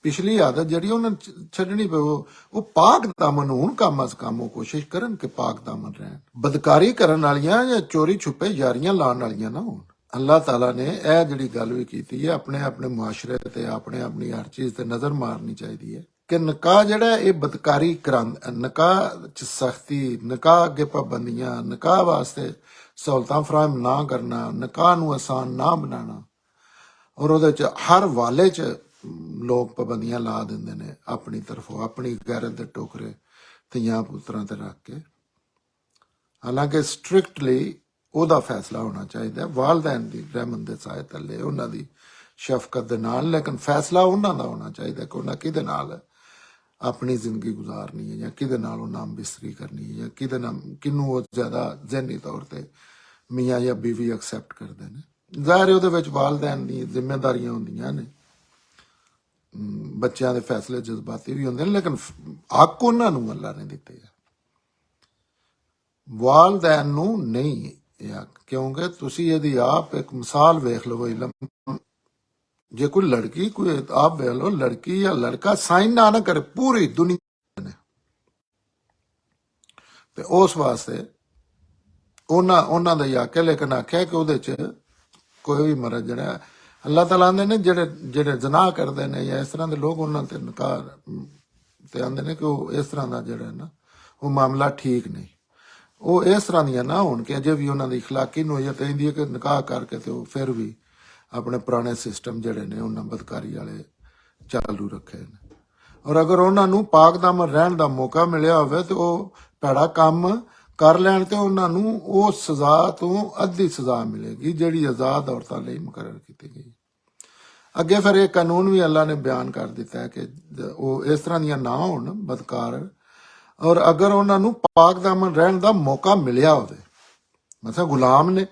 ਪਿਛਲੀ ਆਦਤ ਜਿਹੜੀ ਉਹਨਾਂ ਨੂੰ ਛੱਡਣੀ ਪਵੇ। ਉਹ ਪਾਕ ਦਾਮਨ ਹੋਣ, ਕੰਮ ਅਜ਼ ਕੰਮ ਉਹ ਕੋਸ਼ਿਸ਼ ਕਰਨ ਕਿ ਪਾਕ ਦਾਮਨ ਰਹਿਣ, ਬਦਕਾਰੀ ਕਰਨ ਵਾਲੀਆਂ ਜਾਂ ਚੋਰੀ ਛੁਪੇ ਯਾਰੀਆਂ ਲਾਉਣ ਵਾਲੀਆਂ ਨਾ ਹੋਣ। ਅੱਲਾਹ ਤਾਲਾ ਨੇ ਇਹ ਜਿਹੜੀ ਗੱਲ ਵੀ ਕੀਤੀ ਹੈ, ਆਪਣੇ ਆਪਣੇ ਮੁਆਸ਼ਰੇ ਤੇ ਆਪਣੇ ਆਪਣੀ ਹਰ ਚੀਜ਼ ਤੇ ਨਜ਼ਰ ਮਾਰਨੀ ਚਾਹੀਦੀ ਹੈ ਕਿ ਨਿਕਾਹ ਜਿਹੜਾ ਇਹ ਬਦਕਾਰੀ ਕਰਾਂਦਾ, ਨਿਕਾਹ ਚ ਸਖਤੀ, ਨਿਕਾਹ ਅੱਗੇ ਪਾਬੰਦੀਆਂ, ਨਿਕਾਹ ਵਾਸਤੇ ਸਹੂਲਤਾਂ ਫਰਾਹਮ ਨਾ ਕਰਨਾ, ਨਿਕਾਹ ਨੂੰ ਆਸਾਨ ਨਾ ਬਣਾਉਣਾ, ਔਰ ਉਹਦੇ ਚ ਹਰ ਵਾਲੇ ਚ ਲੋਕ ਪਾਬੰਦੀਆਂ ਲਾ ਦਿੰਦੇ ਨੇ ਆਪਣੀ ਤਰਫੋਂ, ਆਪਣੀ ਗੈਰਤ ਦੇ ਟੋਕਰੇ ਧੀਆਂ ਪੁੱਤਰਾਂ ਤੇ ਰੱਖ ਕੇ। ਹਾਲਾਂਕਿ ਸਟ੍ਰਿਕਟਲੀ ਉਹਦਾ ਫੈਸਲਾ ਹੋਣਾ ਚਾਹੀਦਾ ਵਾਲਦੈਨ ਦੀ ਰਹਿਮਤ ਦੇ ਸਾਏ ਥੱਲੇ, ਉਹਨਾਂ ਦੀ ਸ਼ਫਕਤ ਦੇ ਨਾਲ, ਲੇਕਿਨ ਫੈਸਲਾ ਉਹਨਾਂ ਦਾ ਹੋਣਾ ਚਾਹੀਦਾ ਕਿ ਉਹਨਾਂ ਕਿਹਦੇ ਨਾਲ ਆਪਣੀ ਜ਼ਿੰਦਗੀ ਗੁਜ਼ਾਰਨੀ ਹੈ ਜਾਂ ਕਿਹਦੇ ਨਾਲ ਉਹ ਨਾਮ ਬਿਸਤਰੀ ਕਰਨੀ ਹੈ ਜਾਂ ਕਿਹਦੇ ਨਾਲ ਕਿਹਨੂੰ ਉਹ ਜ਼ਿਆਦਾ ਜ਼ਹਿਨੀ ਤੌਰ ਤੇ ਮੀਆਂ ਜਾਂ ਬੀਵੀ ਐਕਸੈਪਟ ਕਰਦੇ ਨੇ। ਜ਼ਾਹਿਰ ਉਹਦੇ ਵਿੱਚ ਵਾਲਦੈਨ ਦੀ ਜ਼ਿੰਮੇਦਾਰੀਆਂ ਹੁੰਦੀਆਂ ਨੇ, ਬੱਚਿਆਂ ਦੇ ਫੈਸਲੇ ਜਜ਼ਬਾਤੀ ਵੀ ਹੁੰਦੇ ਨੇ, ਲੇਕਿਨ ਹੱਕ ਉਹਨਾਂ ਨੂੰ ਅੱਲਾ ਨੇ ਦਿੱਤੇ ਆ, ਵਾਲਦੈਨ ਨੂੰ ਨਹੀਂ ਇਹ ਹੱਕ। ਕਿਉਂਕਿ ਤੁਸੀਂ ਇਹਦੀ ਆਪ ਇੱਕ ਮਿਸਾਲ ਵੇਖ ਲਓ, ਜੇ ਕੋਈ ਲੜਕੀ, ਕੋਈ ਆਪ ਵੇਖ ਲਓ ਲੜਕੀ ਜਾਂ ਲੜਕਾ ਸਾਈਨ ਨਾ ਕਰੇ ਪੂਰੀ ਦੁਨੀਆ ਨੇ, ਤੇ ਉਸ ਵਾਸਤੇ ਉਹਨਾਂ ਦਾ ਹੱਕ ਹੈ। ਲੇਕਿਨ ਆਖਿਆ ਕਿ ਉਹਦੇ ਚ ਕੋਈ ਵੀ ਮਰਦ ਜਿਹੜਾ ਅੱਲਾਹ ਤਾਲਾ ਆਂਦੇ ਨੇ ਜਿਹੜੇ ਜ਼ਨਾਹ ਕਰਦੇ ਨੇ ਜਾਂ ਇਸ ਤਰ੍ਹਾਂ ਦੇ ਲੋਕ, ਉਹਨਾਂ ਤੇ ਨਿਕਾਹ ਤੇ ਆਂਦੇ ਨੇ ਕਿ ਉਹ ਇਸ ਤਰ੍ਹਾਂ ਦਾ ਜਿਹੜਾ ਨਾ ਉਹ ਮਾਮਲਾ ਠੀਕ ਨਹੀਂ, ਉਹ ਇਸ ਤਰ੍ਹਾਂ ਦੀਆਂ ਨਾ ਹੋਣ ਕਿ ਅਜੇ ਵੀ ਉਹਨਾਂ ਦੀ ਇਖਲਾਕੀ ਨੋਇਤ ਇਹਦੀ ਹੈ ਕਿ ਨਿਕਾਹ ਕਰਕੇ ਤੇ ਉਹ ਫਿਰ ਵੀ ਆਪਣੇ ਪੁਰਾਣੇ ਸਿਸਟਮ ਜਿਹੜੇ ਨੇ ਉਹਨਾਂ ਬਦਕਾਰੀ ਵਾਲੇ ਚਾਲੂ ਰੱਖੇ ਨੇ। ਔਰ ਅਗਰ ਉਹਨਾਂ ਨੂੰ ਪਾਕ ਦਾਮਨ ਰਹਿਣ ਦਾ ਮੌਕਾ ਮਿਲਿਆ ਹੋਵੇ ਤੇ ਉਹ ਭੈੜਾ ਕੰਮ ਕਰ ਲੈਣ ਤੇ ਉਹਨਾਂ ਨੂੰ ਉਹ ਸਜ਼ਾ ਤੋਂ ਅੱਧੀ ਸਜ਼ਾ ਮਿਲੇਗੀ ਜਿਹੜੀ ਆਜ਼ਾਦ ਔਰਤਾਂ ਲਈ ਮੁਕਰਰ ਕੀਤੀ ਗਈ। ਅੱਗੇ ਫਿਰ ਇਹ ਕਾਨੂੰਨ ਵੀ ਅੱਲਾ ਨੇ ਬਿਆਨ ਕਰ ਦਿੱਤਾ ਹੈ ਕਿ ਉਹ ਇਸ ਤਰ੍ਹਾਂ ਦੀਆਂ ਨਾ ਹੋਣ ਬਦਕਾਰ, ਔਰ ਅਗਰ ਉਹਨਾਂ ਨੂੰ ਪਾਕ ਦਾਮਨ ਰਹਿਣ ਦਾ ਮੌਕਾ ਮਿਲਿਆ ਹੋਵੇ, ਮਤਲਬ ਗੁਲਾਮ ਨੇ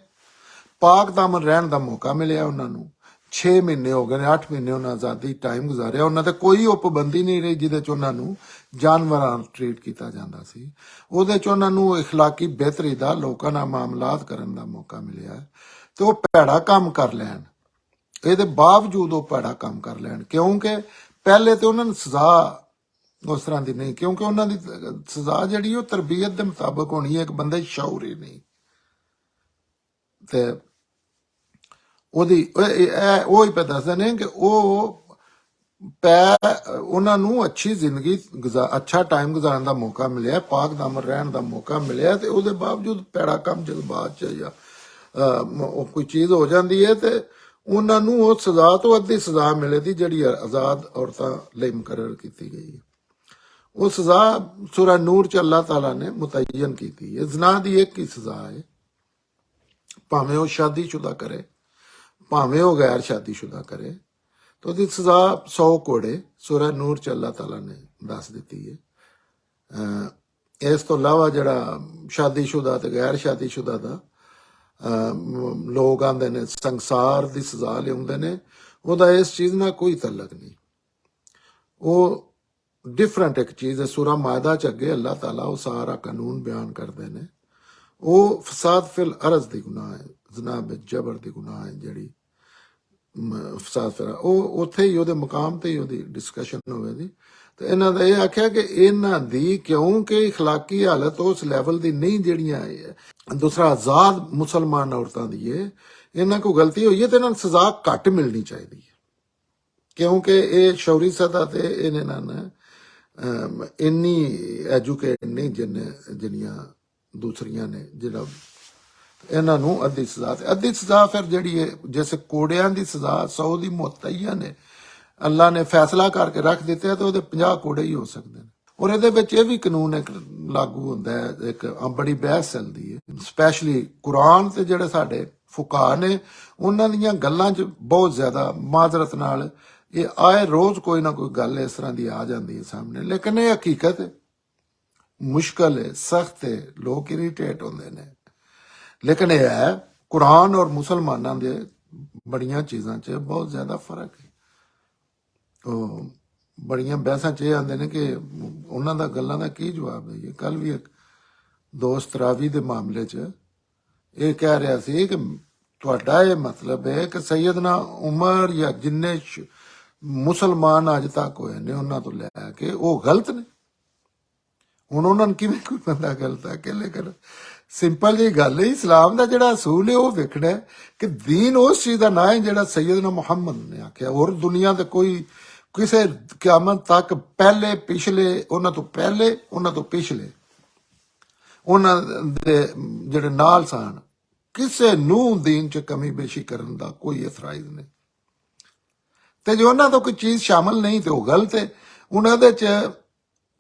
ਪਾਕ ਦਾਮਨ ਰਹਿਣ ਦਾ ਮੌਕਾ ਮਿਲਿਆ, ਉਹਨਾਂ ਨੂੰ 6 ਮਹੀਨੇ ਹੋ ਗਏ ਨੇ, 8 ਮਹੀਨੇ ਉਹਨਾਂ ਆਜ਼ਾਦੀ ਟਾਈਮ ਗੁਜ਼ਾਰਿਆ, ਉਹਨਾਂ ਤੇ ਕੋਈ ਉਹ ਪਾਬੰਦੀ ਨਹੀਂ ਰਹੀ ਜਿਹਦੇ ਚ ਉਹਨਾਂ ਨੂੰ ਜਾਨਵਰਾਂ ਟ੍ਰੀਟ ਕੀਤਾ ਜਾਂਦਾ ਸੀ, ਉਹਦੇ ਚ ਉਹਨਾਂ ਨੂੰ ਇਖਲਾਕੀ ਬਿਹਤਰੀ ਦਾ ਲੋਕਾਂ ਨਾਲ ਮਾਮਲਾਤ ਕਰਨ ਦਾ ਮੌਕਾ ਮਿਲਿਆ ਤੇ ਉਹ ਭੈੜਾ ਕੰਮ ਕਰ ਲੈਣ, ਇਹਦੇ ਬਾਵਜੂਦ ਉਹ ਭੈੜਾ ਕੰਮ ਕਰ ਲੈਣ ਕਿਉਂਕਿ ਪਹਿਲੇ ਤੇ ਉਹਨਾਂ ਨੂੰ ਸਜ਼ਾ ਉਸ ਤਰ੍ਹਾਂ ਦੀ ਨਹੀਂ, ਕਿਉਂਕਿ ਉਹਨਾਂ ਦੀ ਸਜ਼ਾ ਜਿਹੜੀ ਉਹ ਤਰਬੀਅਤ ਦੇ ਮੁਤਾਬਕ ਹੋਣੀ ਹੈ, ਇੱਕ ਬੰਦੇ ਸ਼ੌਰ ਹੀ ਨਹੀਂ। ਤੇ ਉਹਦੀ ਉਹ ਹੀ ਪਤਾ ਦੱਸਦੇ ਨੇ ਕਿ ਉਹ ਉਹਨਾਂ ਨੂੰ ਅੱਛੀ ਜ਼ਿੰਦਗੀ ਅੱਛਾ ਟਾਈਮ ਗੁਜ਼ਾਰਨ ਦਾ ਮੌਕਾ ਮਿਲਿਆ, ਪਾਕ ਦਾਮਨ ਰਹਿਣ ਦਾ ਮੌਕਾ ਮਿਲਿਆ, ਤੇ ਉਹਦੇ ਬਾਵਜੂਦ ਭੈੜਾ ਕੰਮ ਜਜ਼ਬਾਤ ਚ ਜਾਂ ਉਹ ਕੋਈ ਚੀਜ਼ ਹੋ ਜਾਂਦੀ ਹੈ ਤੇ ਉਹਨਾਂ ਨੂੰ ਉਹ ਸਜ਼ਾ ਤੋਂ ਅੱਧੀ ਸਜ਼ਾ ਮਿਲੇਗੀ ਜਿਹੜੀ ਆਜ਼ਾਦ ਔਰਤਾਂ ਲਈ ਮੁਕਰਰ ਕੀਤੀ ਗਈ ਹੈ। ਉਹ ਸਜ਼ਾ ਸੂਰਾ ਨੂਰ ਚ ਅੱਲਾਹ ਤਾਲਾ ਨੇ ਮੁਤਅਯਨ ਕੀਤੀ ਹੈ। ਜ਼ਨਾ ਦੀ ਇੱਕ ਹੀ ਸਜ਼ਾ ਹੈ, ਭਾਵੇਂ ਉਹ ਸ਼ਾਦੀशुदा करे ਭਾਵੇਂ ਉਹ गैर शादीशुदा करे, तो ਉਹਦੀ ਸਜ਼ਾ 100 ਕੋੜੇ ਸੂਰਾ ਨੂਰ ਚ ਅੱਲਾਹ ਤਾਲਾ ਨੇ ਦੱਸ ਦਿੱਤੀ ਹੈ। ਇਸ ਤੋਂ ਇਲਾਵਾ ਜਿਹੜਾ ਸ਼ਾਦੀशुदा ਤੇ ਗੈਰ ਸ਼ਾਦੀशुदा ਦਾ ਲੋਕ ਆਂਦੇ ਨੇ ਸੰਸਾਰ ਦੀ ਸਜ਼ਾ ਲਿਆਉਂਦੇ ਨੇ, ਉਹਦਾ ਇਸ ਚੀਜ਼ ਨਾਲ ਕੋਈ ਤਲਕ ਨਹੀਂ। ਉਹ ਡਿਫਰੈਂਟ ਇੱਕ ਚੀਜ਼ ਹੈ। ਸੂਰਾ ਮਾਇਦਾ ਚ ਅੱਗੇ ਅੱਲਾਹ ਤਾਲਾ ਉਹ ਸਾਰਾ ਕਾਨੂੰਨ ਬਿਆਨ ਕਰਦੇ ਨੇ। ਉਹ ਫਸਾਦ ਫਿਲ ਅਰਜ਼ ਦੀ ਗੁਨਾਹ ਹੈ, ਜਨਾਬ ਜਬਰ ਦੀ ਗੁਨਾਹ ਹੈ ਜਿਹੜੀ ਫਸਾਦ ਫਿਰ ਉਹ ਉੱਥੇ ਹੀ ਉਹਦੇ ਮੁਕਾਮ ਤੇ ਹੀ ਉਹਦੀ ਡਿਸਕਸ਼ਨ ਹੋਵੇਗੀ। ਤੇ ਇਹਨਾਂ ਦਾ ਇਹ ਆਖਿਆ ਕਿ ਇਹਨਾਂ ਦੀ ਕਿਉਂਕਿ اخلاقی ਹਾਲਤ ਉਸ ਲੈਵਲ ਦੀ ਨਹੀਂ ਜਿਹੜੀਆਂ ਦੂਸਰਾ ਆਜ਼ਾਦ ਮੁਸਲਮਾਨ ਔਰਤਾਂ ਦੀ ਹੈ, ਇਹਨਾਂ ਕੋਈ ਗਲਤੀ ਹੋਈ ਹੈ ਤੇ ਇਹਨਾਂ ਨੂੰ ਸਜ਼ਾ ਘੱਟ ਮਿਲਣੀ ਚਾਹੀਦੀ ਹੈ, ਕਿਉਂਕਿ ਇਹ ਸ਼ੌਰੀ ਸਦਾ ਤੇ ਇਹਨਾਂ ਨੇ ਇੰਨੀ ਐਜੂਕੇਟ ਨਹੀਂ ਜਿਹੜੀਆਂ ਦੂਸਰੀਆਂ ਨੇ, ਜਿਹੜਾ ਇਹਨਾਂ ਨੂੰ ਅੱਧੀ ਸਜ਼ਾ। ਤੇ ਅੱਧੀ ਸਜ਼ਾ ਫਿਰ ਜਿਹੜੀ ਹੈ ਜਿਸ ਕੋੜਿਆਂ ਦੀ ਸਜ਼ਾ 100 ਦੀ ਮੁਹੱਈਆ ਨੇ ਅੱਲਾ ਨੇ ਫੈਸਲਾ ਕਰਕੇ ਰੱਖ ਦਿੱਤਾ ਤੇ ਉਹਦੇ 50 ਕੋੜੇ ਹੀ ਹੋ ਸਕਦੇ ਨੇ। ਔਰ ਇਹਦੇ ਵਿੱਚ ਇਹ ਵੀ ਕਾਨੂੰਨ ਇੱਕ ਲਾਗੂ ਹੁੰਦਾ ਹੈ, ਇੱਕ ਬੜੀ ਬਹਿਸ ਚੱਲਦੀ ਹੈ ਸਪੈਸ਼ਲੀ ਕੁਰਾਨ ਤੇ ਜਿਹੜੇ ਸਾਡੇ ਫੁਕਾ ਨੇ ਉਹਨਾਂ ਦੀਆਂ ਗੱਲਾਂ 'ਚ ਬਹੁਤ ਜ਼ਿਆਦਾ ਮਾਜ਼ਰਤ ਨਾਲ ਇਹ ਆਏ ਰੋਜ਼ ਕੋਈ ਨਾ ਕੋਈ ਗੱਲ ਇਸ ਤਰ੍ਹਾਂ ਦੀ ਆ ਜਾਂਦੀ ਹੈ ਸਾਹਮਣੇ, ਲੇਕਿਨ ਇਹ ਹਕੀਕਤ ਹੈ, ਮੁਸ਼ਕਲ ਹੈ, ਸਖਤ ਹੈ, ਲੋਕ ਇਰੀਟੇਟ ਹੁੰਦੇ ਨੇ। ਲੇਕਿਨ ਇਹ ਹੈ ਕੁਰਾਨ ਔਰ ਮੁਸਲਮਾਨਾਂ ਦੇ ਬੜੀਆਂ ਚੀਜ਼ਾਂ 'ਚ ਬਹੁਤ ਜ਼ਿਆਦਾ ਫਰਕ ਹੈ। ਉਹ ਬੜੀਆਂ ਬਹਿਸਾਂ 'ਚ ਇਹ ਆਉਂਦੇ ਨੇ ਕਿ ਉਹਨਾਂ ਦਾ ਗੱਲਾਂ ਦਾ ਕੀ ਜਵਾਬ ਦਈਏ। ਕੱਲ ਵੀ ਇੱਕ ਦੋਸਤ ਰਾਵੀ ਦੇ ਮਾਮਲੇ 'ਚ ਇਹ ਕਹਿ ਰਿਹਾ ਸੀ ਕਿ ਤੁਹਾਡਾ ਇਹ ਮਤਲਬ ਹੈ ਕਿ ਸੈਯਦਨਾ ਉਮਰ ਜਾਂ ਜਿੰਨੇ ਮੁਸਲਮਾਨ ਅੱਜ ਤੱਕ ਹੋਏ ਨੇ ਉਹਨਾਂ ਤੋਂ ਲੈ ਕੇ ਉਹ ਗਲਤ ਨੇ। ਹੁਣ ਉਹਨਾਂ ਨੂੰ ਕਿਵੇਂ ਕੋਈ ਬੰਦਾ ਗਲਤ ਆ ਕੇ? ਲੇਕਿਨ ਸਿੰਪਲ ਜਿਹੀ ਗੱਲ ਹੈ, ਇਸਲਾਮ ਦਾ ਜਿਹੜਾ ਅਸੂਲ ਹੈ ਉਹ ਵੇਖਣਾ ਹੈ ਕਿ ਦੀਨ ਉਸ ਚੀਜ਼ ਦਾ ਨਾਂ ਹੈ ਜਿਹੜਾ ਸੈਯਦਨਾ ਮੁਹੰਮਦ ਨੇ ਆਖਿਆ। ਹੋਰ ਦੁਨੀਆ ਤੇ ਕੋਈ ਕਿਸੇ ਕਿਆਮਤ ਤੱਕ ਪਹਿਲੇ ਪਿਛਲੇ ਉਹਨਾਂ ਤੋਂ ਪਹਿਲੇ ਉਹਨਾਂ ਤੋਂ ਪਿਛਲੇ ਉਹਨਾਂ ਦੇ ਜਿਹੜੇ ਨਾਲ ਸਨ ਕਿਸੇ ਨੂੰ ਦੀਨ 'ਚ ਕਮੀ ਬੇਸ਼ੀ ਕਰਨ ਦਾ ਕੋਈ ਇਤਰਾਜ਼ ਨਹੀਂ। ਤੇ ਜੋ ਉਹਨਾਂ ਤੋਂ ਕੋਈ ਚੀਜ਼ ਸ਼ਾਮਲ ਨਹੀਂ ਤੇ ਉਹ ਗਲਤ ਹੈ। ਉਹਨਾਂ ਦੇ 'ਚ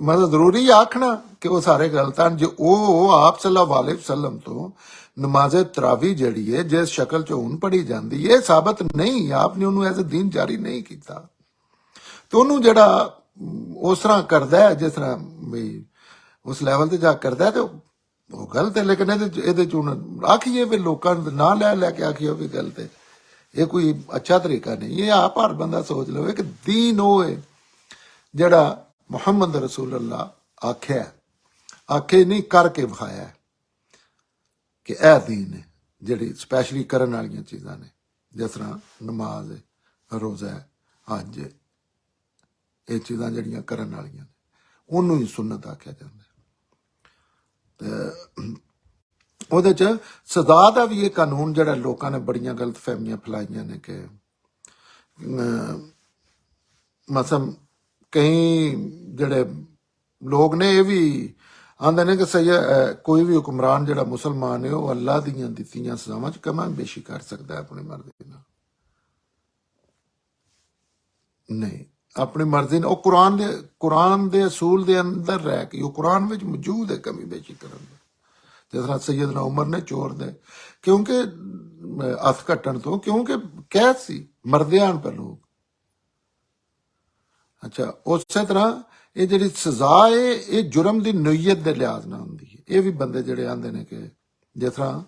ਮਤਲਬ ਜ਼ਰੂਰੀ ਆਖਣਾ ਕਿ ਉਹ ਸਾਰੇ ਗਲਤ ਹਨ। ਜੇ ਉਹ ਆਪ ਸੱਲੱਲਾਹੁ ਅਲੈਹਿ ਵਸੱਲਮ ਤੋਂ ਨਮਾਜ਼ ਤਰਾਵੀ ਜਿਹੜੀ ਹੈ ਜਿਸ ਸ਼ਕਲ 'ਚ ਹੁਣ ਪੜ੍ਹੀ ਜਾਂਦੀ ਹੈ ਸਾਬਤ ਨਹੀਂ, ਆਪ ਨੇ ਉਹਨੂੰ ਐਜ਼ ਅ ਦੀਨ ਜਾਰੀ ਨਹੀਂ ਕੀਤਾ, ਤੇ ਉਹਨੂੰ ਜਿਹੜਾ ਉਸ ਤਰ੍ਹਾਂ ਕਰਦਾ ਹੈ ਜਿਸ ਤਰ੍ਹਾਂ ਵੀ ਉਸ ਲੈਵਲ ਤੇ ਜਾ ਕਰਦਾ ਤੇ ਉਹ ਗਲਤ ਹੈ। ਲੇਕਿਨ ਇਹਦੇ 'ਚ ਹੁਣ ਆਖੀਏ ਵੀ ਲੋਕਾਂ ਨੂੰ ਨਾਂ ਲੈ ਕੇ ਆਖੀਏ ਵੀ ਗਲਤ ਹੈ, ਇਹ ਕੋਈ ਅੱਛਾ ਤਰੀਕਾ ਨਹੀਂ। ਇਹ ਆਪ ਹਰ ਬੰਦਾ ਸੋਚ ਲਵੇ ਕਿ ਦੀਨ ਉਹ ਹੈ ਜਿਹੜਾ ਮੁਹੰਮਦ ਰਸੂਲullah ਆਖਿਆ, ਆਖੇ ਨਹੀਂ ਕਰਕੇ ਵਿਖਾਇਆ ਕਿ ਇਹ ਦੀਨ ਹੈ। ਜਿਹੜੀ ਸਪੈਸ਼ਲੀ ਕਰਨ ਵਾਲੀਆਂ ਚੀਜ਼ਾਂ ਨੇ ਜਿਸ ਤਰ੍ਹਾਂ ਨਮਾਜ਼ ਹੈ, ਰੋਜ਼ਾ ਹੈ, ਹਜ ਹੈ, ਇਹ ਚੀਜ਼ਾਂ ਜਿਹੜੀਆਂ ਕਰਨ ਵਾਲੀਆਂ ਨੇ ਉਹਨੂੰ ਹੀ ਸੁਨਨਤ ਆਖਿਆ ਜਾਂਦਾ। ਤੇ ਉਹਦੇ 'ਚ ਸਜ਼ਾ ਦਾ ਵੀ ਇਹ ਕਾਨੂੰਨ ਜਿਹੜਾ ਲੋਕਾਂ ਨੇ ਬੜੀਆਂ ਗਲਤ ਫਹਿਮੀਆਂ ਫੈਲਾਈਆਂ ਨੇ ਕਿ ਮਸਮ ਕਈ ਜਿਹੜੇ ਲੋਕ ਨੇ ਇਹ ਵੀ ਆਂਦੇ ਨੇ ਕਿ ਕੋਈ ਵੀ ਹੁਕਮਰਾਨ ਜਿਹੜਾ ਮੁਸਲਮਾਨ ਹੈ ਉਹ ਅੱਲਾਹ ਦੀਆਂ ਦਿੱਤੀਆਂ ਸਜ਼ਾਵਾਂ 'ਚ ਕਮਾਂ ਬੇਸ਼ੀ ਕਰ ਸਕਦਾ ਹੈ ਆਪਣੀ ਮਰਜ਼ੀ ਨਾਲ। ਨਹੀਂ, ਆਪਣੀ ਮਰਜ਼ੀ ਨਾਲ ਉਹ ਕੁਰਾਨ ਦੇ ਅਸੂਲ ਦੇ ਅੰਦਰ ਰਹਿ ਕੇ ਉਹ ਕੁਰਾਨ ਵਿੱਚ ਮੌਜੂਦ ਹੈ ਕਮੀ ਬੇਸ਼ੀ ਕਰਨ ਦਾ। ਜਿਸ ਤਰ੍ਹਾਂ ਸੈਯਦਨਾ ਉਮਰ ਨੇ ਚੋਰ ਦੇ ਕਿਉਂਕਿ ਹੱਥ ਕੱਟਣ ਤੋਂ ਕਿਉਂਕਿ ਕੈਦ ਸੀ, ਮਰਦੇ ਆਣ ਪਰ ਲੋਕ। ਅੱਛਾ, ਉਸੇ ਤਰ੍ਹਾਂ ਇਹ ਜਿਹੜੀ ਸਜ਼ਾ ਹੈ ਇਹ ਜੁਰਮ ਦੀ ਨੀਅਤ ਦੇ ਲਿਹਾਜ਼ ਨਾਲ ਹੁੰਦੀ ਹੈ। ਇਹ ਵੀ ਬੰਦੇ ਜਿਹੜੇ ਆਂਦੇ ਨੇ ਕਿ ਜਿਸ ਤਰ੍ਹਾਂ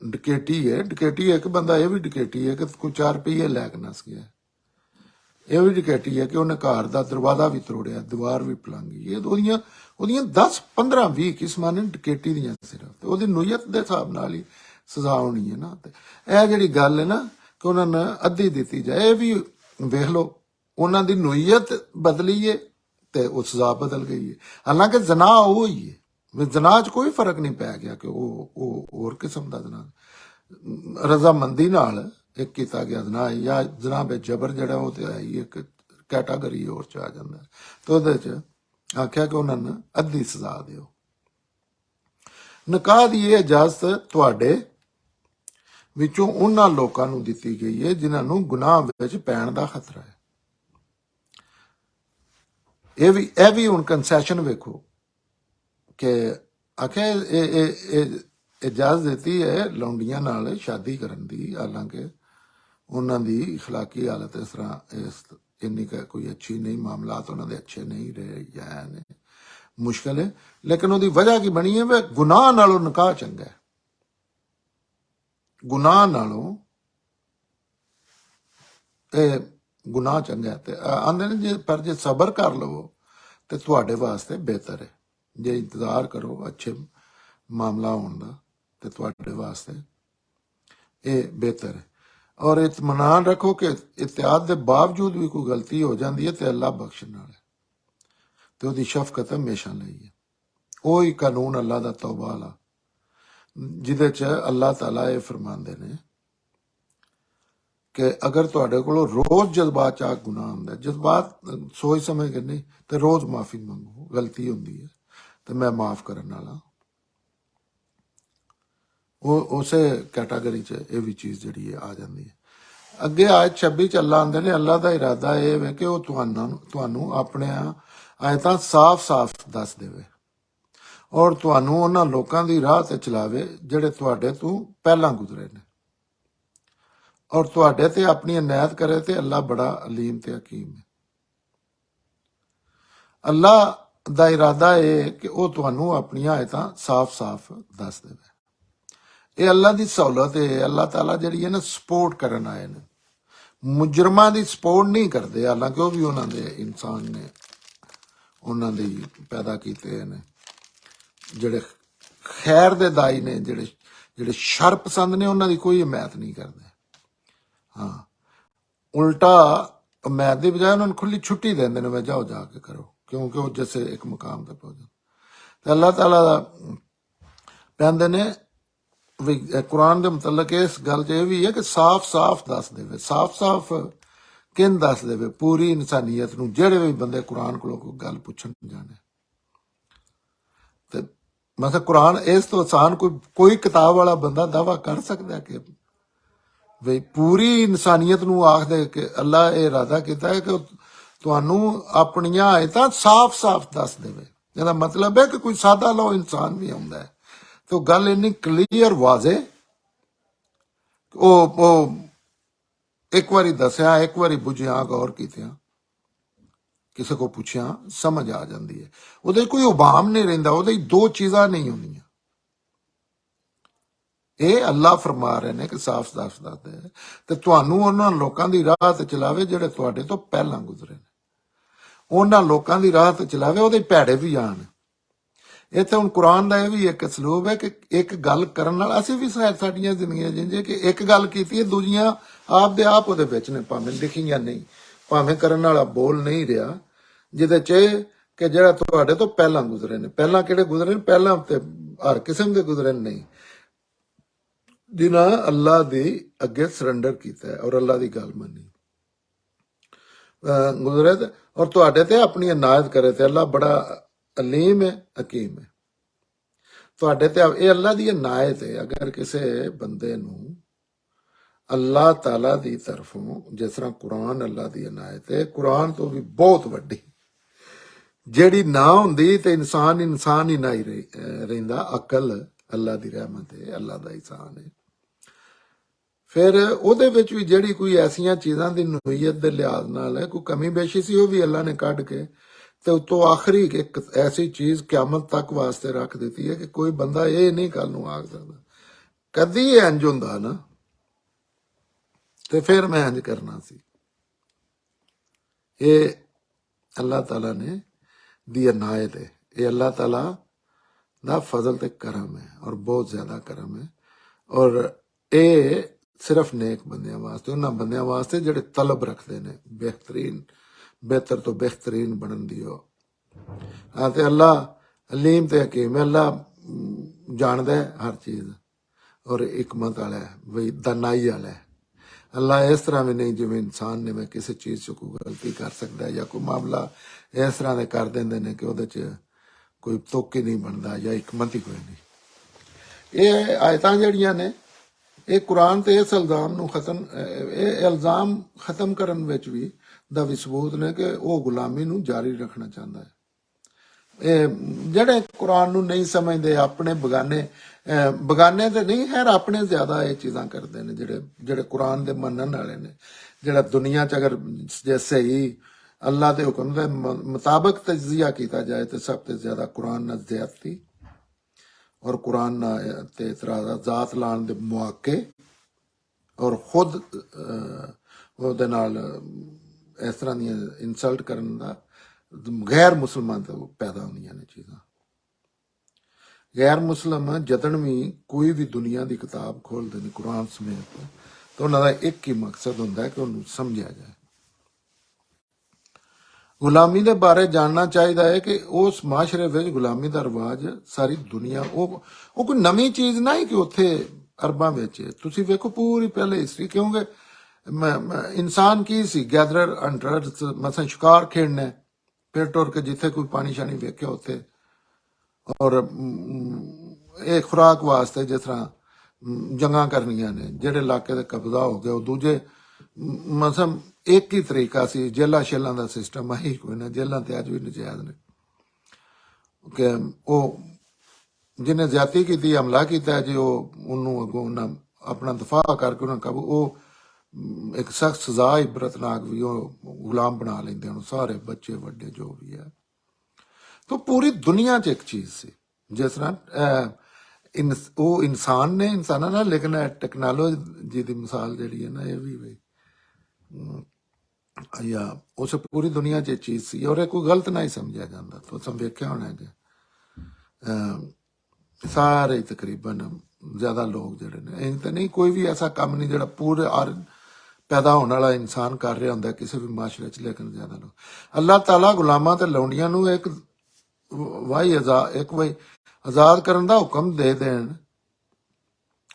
ਡਕੈਤੀ ਹੈ, ਡਕੈਤੀ ਇੱਕ ਬੰਦਾ ਇਹ ਵੀ ਡਕੈਤੀ ਹੈ ਕਿ ਕੋਈ 4 ਰੁਪਏ ਲੈ ਕੇ ਨਸ ਗਿਆ, ਇਹ ਵੀ ਡਕੈਤੀ ਹੈ ਕਿ ਉਹਨੇ ਘਰ ਦਾ ਦਰਵਾਜ਼ਾ ਵੀ ਤੋੜਿਆ, ਦੀਵਾਰ ਵੀ ਪਲਾਂਗੀ। ਇਹ ਉਹਦੀਆਂ 10 15 20 ਕਿਸਮਾਂ ਨੇ ਡਕੈਤੀ ਦੀਆਂ ਸਿਰਫ, ਤੇ ਉਹਦੀ ਨੀਅਤ ਦੇ ਹਿਸਾਬ ਨਾਲ ਹੀ ਸਜ਼ਾ ਹੋਣੀ ਹੈ ਨਾ। ਤੇ ਇਹ ਜਿਹੜੀ ਗੱਲ ਹੈ ਨਾ ਕਿ ਉਹਨਾਂ ਨੇ ਅੱਧੀ ਦਿੱਤੀ ਜਾਏ, ਇਹ ਵੀ ਵੇਖ ਲਓ ਉਹਨਾਂ ਦੀ ਨੀਅਤ ਬਦਲੀ ਹੈ ਤੇ ਉਹ ਸਜ਼ਾ ਬਦਲ ਗਈ ਹੈ। ਹਾਲਾਂਕਿ ਜ਼ਨਾ ਉਹ ਹੀ ਹੈ, ਜ਼ਨਾ 'ਚ ਕੋਈ ਫਰਕ ਨਹੀਂ ਪੈ ਗਿਆ ਕਿ ਉਹ ਹੋਰ ਕਿਸਮ ਦਾ ਜ਼ਨਾ ਰਜ਼ਾਮੰਦੀ ਨਾਲ ਇੱਕ ਕੀਤਾ ਗਿਆ ਜ਼ਨਾ ਜਾਂ ਜ਼ਨਾ ਬੇ ਜਬਰ ਜਿਹੜਾ ਉਹ ਤੇ ਆਈ ਇੱਕ ਕੈਟਾਗਰੀ ਹੋਰ 'ਚ ਆ ਜਾਂਦਾ। ਤੇ ਉਹਦੇ 'ਚ ਆਖਿਆ ਕਿ ਉਹਨਾਂ ਨੂੰ ਅੱਧੀ ਸਜ਼ਾ ਦਿਓ। ਨਿਕਾਹ ਦੀ ਇਹ ਇਜਾਜ਼ਤ ਤੁਹਾਡੇ ਵਿੱਚੋਂ ਉਹਨਾਂ ਲੋਕਾਂ ਨੂੰ ਦਿੱਤੀ ਗਈ ਹੈ ਜਿਨ੍ਹਾਂ ਨੂੰ ਗੁਨਾਹ ਵਿੱਚ ਪੈਣ ਦਾ ਖਤਰਾ ਹੈ। ਇਹ ਵੀ ਹੁਣ ਕੰਸੈਸ਼ਨ ਵੇਖੋ ਕਿ ਆਖਿਆ ਇਹ ਇਜਾਜ਼ਤ ਦਿੱਤੀ ਹੈ ਲੌਂਡੀਆਂ ਨਾਲ ਸ਼ਾਦੀ ਕਰਨ ਦੀ, ਹਾਲਾਂਕਿ ਉਹਨਾਂ ਦੀ اخلاقی ਹਾਲਤ ਇਸ ਤਰ੍ਹਾਂ ਇੰਨੀ ਕੋਈ ਅੱਛੀ ਨਹੀਂ, ਮਾਮਲਾਤ ਉਹਨਾਂ ਦੇ ਅੱਛੇ ਨਹੀਂ ਰਹੇ ਜਾਂ ਨੇ, ਮੁਸ਼ਕਲ ਹੈ। ਲੇਕਿਨ ਉਹਦੀ ਵਜ੍ਹਾ ਕੀ ਬਣੀ ਹੈ ਵੀ ਗੁਨਾਹ ਨਾਲੋਂ ਨਿਕਾਹ ਚੰਗਾ ਹੈ, ਗੁਨਾਹ ਨਾਲੋਂ ਇਹ ਗੁਨਾਹ ਚੰਗਾ ਹੈ। ਤੇ ਆਂਦੇ ਨੇ ਜੇ ਪਰ ਜੇ ਸਬਰ ਕਰ ਲਵੋ ਤੇ ਤੁਹਾਡੇ ਵਾਸਤੇ ਬਿਹਤਰ ਹੈ, ਜੇ ਇੰਤਜ਼ਾਰ ਕਰੋ ਅੱਛੇ ਮਾਮਲਾ ਹੋਣ ਦਾ ਤੇ ਤੁਹਾਡੇ ਵਾਸਤੇ ਇਹ ਬਿਹਤਰ ਹੈ। ਔਰ ਇਤਮਾਨਾਨ ਰੱਖੋ ਕਿ ਇਤਿਆਦ ਦੇ ਬਾਵਜੂਦ ਵੀ ਕੋਈ ਗਲਤੀ ਹੋ ਜਾਂਦੀ ਹੈ ਤੇ ਅੱਲਾ ਬਖਸ਼ਣ ਵਾਲਾ ਹੈ ਤੇ ਉਹਦੀ ਸ਼ਫਕਤ ਹਮੇਸ਼ਾ ਲਈ ਹੈ। ਉਹੀ ਕਾਨੂੰਨ ਅੱਲਾ ਦਾ ਤੌਬਾ ਵਾਲਾ ਜਿਹਦੇ ਚ ਅੱਲਾ ਤਾਲਾ ਇਹ ਫਰਮਾਉਂਦੇ ਨੇ ਕਿ ਅਗਰ ਤੁਹਾਡੇ ਕੋਲੋਂ ਰੋਜ਼ ਜਜ਼ਬਾਤ ਚ ਗੁਨਾਹ ਹੁੰਦਾ, ਜਜ਼ਬਾਤ ਸੋਚ ਸਮਝ ਕੇ ਨਹੀਂ, ਤੇ ਰੋਜ਼ ਮਾਫੀ ਮੰਗੋ, ਗਲਤੀ ਹੁੰਦੀ ਹੈ ਤੇ ਮੈਂ ਮਾਫ ਕਰਨ ਵਾਲਾ। ਉਹ ਉਸੇ ਕੈਟਾਗਰੀ ਚ ਇਹ ਵੀ ਚੀਜ਼ ਜਿਹੜੀ ਹੈ ਆ ਜਾਂਦੀ ਹੈ। ਅੱਗੇ ਆਇਤ 26 ਚ ਅੱਲਾ ਆਂਦੇ ਨੇ ਅੱਲਾ ਦਾ ਇਰਾਦਾ ਇਹ ਹੈ ਕਿ ਉਹ ਤੁਹਾਨੂੰ ਆਪਣੇ ਆਇਤਾਂ ਸਾਫ਼-ਸਾਫ਼ ਦੱਸ ਦੇਵੇ ਔਰ ਤੁਹਾਨੂੰ ਉਹਨਾਂ ਲੋਕਾਂ ਦੀ ਰਾਹ ਤੇ ਚਲਾਵੇ ਜਿਹੜੇ ਤੁਹਾਡੇ ਤੋਂ ਪਹਿਲਾਂ ਗੁਜ਼ਰੇ ਨੇ, ਔਰ ਤੁਹਾਡੇ ਤੇ ਆਪਣੀ ਇਨਾਇਤ ਕਰੇ ਤੇ ਅੱਲਾ ਬੜਾ ਅਲੀਮ ਤੇ ਹਕੀਮ ਹੈ। ਅੱਲਾ ਦਾ ਇਰਾਦਾ ਇਹ ਹੈ ਕਿ ਉਹ ਤੁਹਾਨੂੰ ਆਪਣੀਆਂ ਆਇਤਾਂ ਸਾਫ਼-ਸਾਫ਼ ਦੱਸ ਦੇਵੇ। ਇਹ ਅੱਲਾ ਦੀ ਸਹੂਲਤ ਹੈ। ਅੱਲਾ ਤਾਲਾ ਜਿਹੜੀ ਹੈ ਨਾ ਸਪੋਰਟ ਕਰਨ ਆਏ ਨੇ, ਮੁਜਰਮਾਂ ਦੀ ਸਪੋਰਟ ਨਹੀਂ ਕਰਦੇ, ਹਾਲਾਂਕਿ ਉਹ ਵੀ ਉਹਨਾਂ ਦੇ ਇਨਸਾਨ ਨੇ, ਉਹਨਾਂ ਦੇ ਪੈਦਾ ਕੀਤੇ ਨੇ ਜਿਹੜੇ ਖੈਰ ਦੇ ਦਾਈ ਨੇ, ਜਿਹੜੇ ਸ਼ਰ ਪਸੰਦ ਨੇ, ਉਹਨਾਂ ਦੀ ਕੋਈ ਹਮਾਇਤ ਨਹੀਂ ਕਰਦੇ। ਹਾਂ, ਉਲਟਾ ਹਮਾਇਤ ਦੀ ਬਜਾਏ ਉਹਨਾਂ ਨੂੰ ਖੁੱਲੀ ਛੁੱਟੀ ਦਿੰਦੇ ਨੇ, ਵੇ ਜਾਓ ਜਾ ਕੇ ਕਰੋ, ਕਿਉਂਕਿ ਉਹ ਜਿਸੇ ਇੱਕ ਮੁਕਾਮ ਤੇ ਪਹੁੰਚੇ। ਤੇ ਅੱਲਾਹ ਤਾਲਾ ਦਾ ਕਹਿੰਦੇ ਨੇ ਵੀ ਕੁਰਾਨ ਦੇ ਮੁਤਲਕ ਇਸ ਗੱਲ 'ਚ ਇਹ ਵੀ ਹੈ ਕਿ ਸਾਫ਼-ਸਾਫ਼ ਦੱਸ ਦੇਵੇ। ਸਾਫ਼-ਸਾਫ਼ ਕਿਨ ਦੱਸ ਦੇਵੇ? ਪੂਰੀ ਇਨਸਾਨੀਅਤ ਨੂੰ, ਜਿਹੜੇ ਵੀ ਬੰਦੇ ਕੁਰਾਨ ਕੋਲੋਂ ਕੋਈ ਗੱਲ ਪੁੱਛਣ ਜਾਣੇ। ਤੇ ਮਤਲਬ ਕੁਰਾਨ ਇਸ ਤੋਂ ਆਸਾਨ ਕੋਈ ਕਿਤਾਬ ਵਾਲਾ ਬੰਦਾ ਦਾਵਾ ਕਰ ਸਕਦਾ ਕਿ ਵੀ ਪੂਰੀ ਇਨਸਾਨੀਅਤ ਨੂੰ ਆਖ ਦੇ ਕਿ ਅੱਲਾ ਇਹ ਇਰਾਦਾ ਕੀਤਾ ਹੈ ਕਿ ਤੁਹਾਨੂੰ ਆਪਣੀਆਂ ਆਇਤਾਂ ਸਾਫ਼-ਸਾਫ਼ ਦੱਸ ਦੇਵੇ। ਇਹਦਾ ਮਤਲਬ ਹੈ ਕਿ ਕੋਈ ਸਾਦਾ ਲੋ ਇਨਸਾਨ ਵੀ ਆਉਂਦਾ ਹੈ ਤੇ ਉਹ ਗੱਲ ਇੰਨੀ ਕਲੀਅਰ ਵਾਜ਼ੇ, ਉਹ ਇੱਕ ਵਾਰੀ ਦੱਸਿਆ, ਇੱਕ ਵਾਰੀ ਬੁਝਿਆ, ਗੌਰ ਕੀਤਿਆਂ, ਕਿਸੇ ਕੋ ਪੁੱਛਿਆ, ਸਮਝ ਆ ਜਾਂਦੀ ਹੈ। ਉਹਦੇ ਕੋਈ ਉਬਾਮ ਨਹੀਂ ਰਹਿੰਦਾ, ਉਹਦੇ ਦੋ ਚੀਜ਼ਾਂ ਨਹੀਂ ਹੁੰਦੀਆਂ। ਇਹ ਅੱਲਾ ਫਰਮਾ ਰਹੇ ਨੇ ਕਿ ਸਾਫ਼-ਸਾਫ਼ ਦੱਸਦੇ ਹੈ ਤੇ ਤੁਹਾਨੂੰ ਉਹਨਾਂ ਲੋਕਾਂ ਦੀ ਰਾਹ ਤੇ ਚਲਾਵੇ ਜਿਹੜੇ ਤੁਹਾਡੇ ਤੋਂ ਪਹਿਲਾਂ ਗੁਜ਼ਰੇ ਨੇ, ਉਹਨਾਂ ਲੋਕਾਂ ਦੀ ਰਾਹ ਤੇ ਚਲਾਵੇ, ਉਹਦੇ ਭੈੜੇ ਵੀ ਆਣ। ਇਹ ਤਾਂ ਹੁਣ ਕੁਰਾਨ ਦਾ ਇਹ ਵੀ ਇੱਕ ਅਸਲੂਬ ਹੈ ਕਿ ਇੱਕ ਗੱਲ ਕਰਨ ਨਾਲ, ਅਸੀਂ ਵੀ ਸ਼ਾਇਦ ਸਾਡੀਆਂ ਜ਼ਿੰਦਗੀਆਂ ਜਿੰਜੇ ਕਿ ਇੱਕ ਗੱਲ ਕੀਤੀ ਹੈ, ਦੂਜੀਆਂ ਆਪ ਦੇ ਆਪ ਉਹਦੇ ਵਿੱਚ ਨੇ, ਭਾਵੇਂ ਲਿਖੀਆਂ ਨਹੀਂ, ਭਾਵੇਂ ਕਰਨ ਵਾਲਾ ਬੋਲ ਨਹੀਂ ਰਿਹਾ, ਜਿਹਦੇ ਚ ਕਿ ਜਿਹੜਾ ਤੁਹਾਡੇ ਤੋਂ ਪਹਿਲਾਂ ਗੁਜ਼ਰੇ ਨੇ। ਪਹਿਲਾਂ ਕਿਹੜੇ ਗੁਜ਼ਰੇ ਨੇ? ਪਹਿਲਾਂ ਤੇ ਹਰ ਕਿਸਮ ਦੇ ਗੁਜ਼ਰੇ ਨਹੀਂ, ਜਿਨ੍ਹਾਂ ਅੱਲਾ ਦੀ ਅੱਗੇ ਸਰੈਂਡਰ ਕੀਤਾ ਹੈ ਔਰ ਅੱਲਾ ਦੀ ਗੱਲ ਮੰਨੀ, ਗੁਜ਼ਰੇ ਔਰ ਤੁਹਾਡੇ ਤੇ ਆਪਣੀ ਇਨਾਇਤ ਕਰੇ ਤੇ ਅੱਲਾ ਬੜਾ ਅਲੀਮ ਹੈ, ਹਕੀਮ ਹੈ। ਤੁਹਾਡੇ ਤੇ ਇਹ ਅੱਲਾ ਦੀ ਇਨਾਇਤ ਹੈ। ਅਗਰ ਕਿਸੇ ਬੰਦੇ ਨੂੰ ਅੱਲਾਹ ਤਾਲਾ ਦੀ ਤਰਫੋਂ, ਜਿਸ ਤਰ੍ਹਾਂ ਕੁਰਾਨ ਅੱਲਾ ਦੀ ਇਨਾਇਤ ਹੈ, ਕੁਰਾਨ ਤੋਂ ਵੀ ਬਹੁਤ ਵੱਡੀ, ਜਿਹੜੀ ਨਾ ਹੁੰਦੀ ਤੇ ਇਨਸਾਨ ਹੀ ਨਹੀਂ ਰਹਿੰਦਾ। ਅਕਲ ਅੱਲਾ ਦੀ ਰਹਿਮਤ ਹੈ, ਅੱਲਾ ਦਾ ihsan ਹੈ। ਫਿਰ ਉਹਦੇ ਵਿੱਚ ਵੀ ਜਿਹੜੀ ਕੋਈ ਐਸੀਆਂ ਚੀਜ਼ਾਂ ਦੀ ਨੁਈਅਤ ਦੇ ਲਿਹਾਜ਼ ਨਾਲ ਹੈ, ਕੋਈ ਕਮੀ ਬੇਸ਼ੀ ਸੀ, ਉਹ ਵੀ ਅੱਲਾ ਨੇ ਕੱਢ ਕੇ ਤੇ ਉਤੋਂ ਆਖਰੀ ਇੱਕ ਐਸੀ ਚੀਜ਼ ਕਿਆਮਤ ਤੱਕ ਵਾਸਤੇ ਰੱਖ ਦਿੱਤੀ ਹੈ ਕਿ ਕੋਈ ਬੰਦਾ ਇਹ ਨਹੀਂ ਕੱਲ ਨੂੰ ਆਖ ਸਕਦਾ ਕਦੀ ਇਹ ਇੰਜ ਹੁੰਦਾ ਨਾ ਤੇ ਫਿਰ ਮੈਂ ਇੰਜ ਕਰਨਾ ਸੀ। ਇਹ ਅੱਲਾਹ ਤਾਲਾ ਨੇ ਦੀ ਇਨਾਇਤ ਹੈ, ਇਹ ਅੱਲਾਹ ਤਾਲਾ ਦਾ ਫਜ਼ਲ ਤੇ ਕਰਮ ਹੈ ਔਰ ਬਹੁਤ ਜ਼ਿਆਦਾ ਕਰਮ ਹੈ। ਔਰ ਇਹ ਸਿਰਫ ਨੇਕ ਬੰਦਿਆਂ ਵਾਸਤੇ, ਉਹਨਾਂ ਬੰਦਿਆਂ ਵਾਸਤੇ ਜਿਹੜੇ ਤਲਬ ਰੱਖਦੇ ਨੇ ਬਿਹਤਰ ਤੋਂ ਬਿਹਤਰੀਨ ਬਣਨ ਦੀ। ਹਾਂ, ਤੇ ਅੱਲਾ ਅਲੀਮ ਤੇ ਹਕੀਮ ਹੈ, ਅੱਲਾ ਜਾਣਦਾ ਹੈ ਹਰ ਚੀਜ਼ ਔਰ ਹਕਮਤ ਵਾਲਾ ਹੈ, ਬਈ ਦਾਨਾਈ ਵਾਲਾ ਹੈ। ਅੱਲਾ ਇਸ ਤਰ੍ਹਾਂ ਵੀ ਨਹੀਂ ਜਿਵੇਂ ਇਨਸਾਨ ਨੇ, ਮੈਂ ਕਿਸੇ ਚੀਜ਼ 'ਚ ਕੋਈ ਗਲਤੀ ਕਰ ਸਕਦਾ ਜਾਂ ਕੋਈ ਮਾਮਲਾ ਇਸ ਤਰ੍ਹਾਂ ਦੇ ਕਰ ਦਿੰਦੇ ਨੇ ਕਿ ਉਹਦੇ 'ਚ ਕੋਈ ਤੁੱਕ ਹੀ ਨਹੀਂ ਬਣਦਾ ਜਾਂ ਹਕਮਤ ਹੀ ਕੋਈ ਨਹੀਂ। ਇਹ ਆਇਤਾਂ ਜਿਹੜੀਆਂ ਨੇ ਇਹ ਕੁਰਾਨ ਤੇ ਇਸ ਇਲਜ਼ਾਮ ਨੂੰ ਇਹ ਇਲਜ਼ਾਮ ਖਤਮ ਕਰਨ ਵਿੱਚ ਵੀ ਦਾ ਵੀ ਸਬੂਤ ਨੇ ਕਿ ਉਹ ਗੁਲਾਮੀ ਨੂੰ ਜਾਰੀ ਰੱਖਣਾ ਚਾਹੁੰਦਾ ਹੈ। ਇਹ ਜਿਹੜੇ ਕੁਰਾਨ ਨੂੰ ਨਹੀਂ ਸਮਝਦੇ, ਆਪਣੇ ਬਗਾਨੇ ਤੇ ਨਹੀਂ, ਖੈਰ ਆਪਣੇ ਜ਼ਿਆਦਾ ਇਹ ਚੀਜ਼ਾਂ ਕਰਦੇ ਨੇ ਜਿਹੜੇ ਕੁਰਾਨ ਦੇ ਮੰਨਣ ਵਾਲੇ ਨੇ। ਜਿਹੜਾ ਦੁਨੀਆ 'ਚ ਅਗਰ ਜੇ ਸਹੀ अल्लाह के हुक्म के मुताबिक तजिया किया जाए तो सब तो ज्यादा कुरान नाल ज्यादती और कुरान ते इतराजात लाने के मौके और खुद ਉਹਦੇ ਨਾਲ ਇਸ ਤਰ੍ਹਾਂ ਦੀਆਂ ਇਨਸਲਟ ਕਰਨ ਦਾ ਗੈਰ ਮੁਸਲਮਾਨ ਤੋਂ ਪੈਦਾ ਹੁੰਦੀਆਂ ਨੇ ਚੀਜ਼ਾਂ ਗੈਰ ਮੁਸਲਮ ਜਦਨ ਵੀ ਕੋਈ ਵੀ ਦੁਨੀਆ ਦੀ ਕਿਤਾਬ ਖੋਲਦੇ ਨੇ ਕੁਰਾਨ ਸਮੇਤ ਤਾਂ ਉਹਨਾਂ ਦਾ ਇੱਕ ਹੀ ਮਕਸਦ ਹੁੰਦਾ ਹੈ ਕਿ ਉਹਨੂੰ ਸਮਝਿਆ ਜਾਏ ਗੁਲਾਮੀ ਦੇ ਬਾਰੇ ਜਾਣਨਾ ਚਾਹੀਦਾ ਹੈ ਕਿ ਉਸ ਮਾਸ਼ਰੇ ਵਿੱਚ ਗੁਲਾਮੀ ਦਾ ਰਿਵਾਜ ਸਾਰੀ ਦੁਨੀਆ ਉਹ ਕੋਈ ਨਵੀਂ ਚੀਜ਼ ਨਹੀਂ ਕਿ ਉੱਥੇ ਅਰਬਾਂ ਵਿੱਚ ਤੁਸੀਂ ਵੇਖੋ ਪੂਰੀ ਪਹਿਲੇ ਹਿਸਟਰੀ ਕਿਉਂਕਿ इंसान की सी गैदरर हंटर मसा शिकार खेड़ना फिर टुर के जिथे कोई पानी शानी वेख्या उत्थे और एक खुराक वास्ते जिस तरह जंगा करनिया ने जेड़े इलाके का कब्जा हो गया दूजे मसम एक ही तरीका सी जेलों शेलों का सिस्टम अही कोई ना जेलों तो अज भी नजायज ने कि वो जिन्हें ज्यादती की हमला किया जी उन्होंने अगों उन्हें अपना दफा करके उन्हें काबू वो एक सख्त सजा इबरतनाक भी गुलाम बना लेंगे सारे बच्चे बड़े जो भी है तो पूरी दुनिया च एक चीज सी जिस तरह वो इंसान ने इंसाना ना लेकिन टेक्नोलॉजी की मिसाल जी है ना ये भी भाई या उस पूरी दुनिया च एक चीज सी और कोई गलत नहीं समझा जाता तो तुम वेख्या होना कि सारे तकरीबन ज्यादा लोग जड़े ने तो नहीं कोई भी ऐसा काम नहीं जो पूरे पैदा होने वाला इंसान कर रहा होंगे किसी भी माशरे च लेकिन ज्यादा लोग अल्लाह ताला गुलामां ते लौंडियां नूं एक आजाद करन दा हुक्म दे देन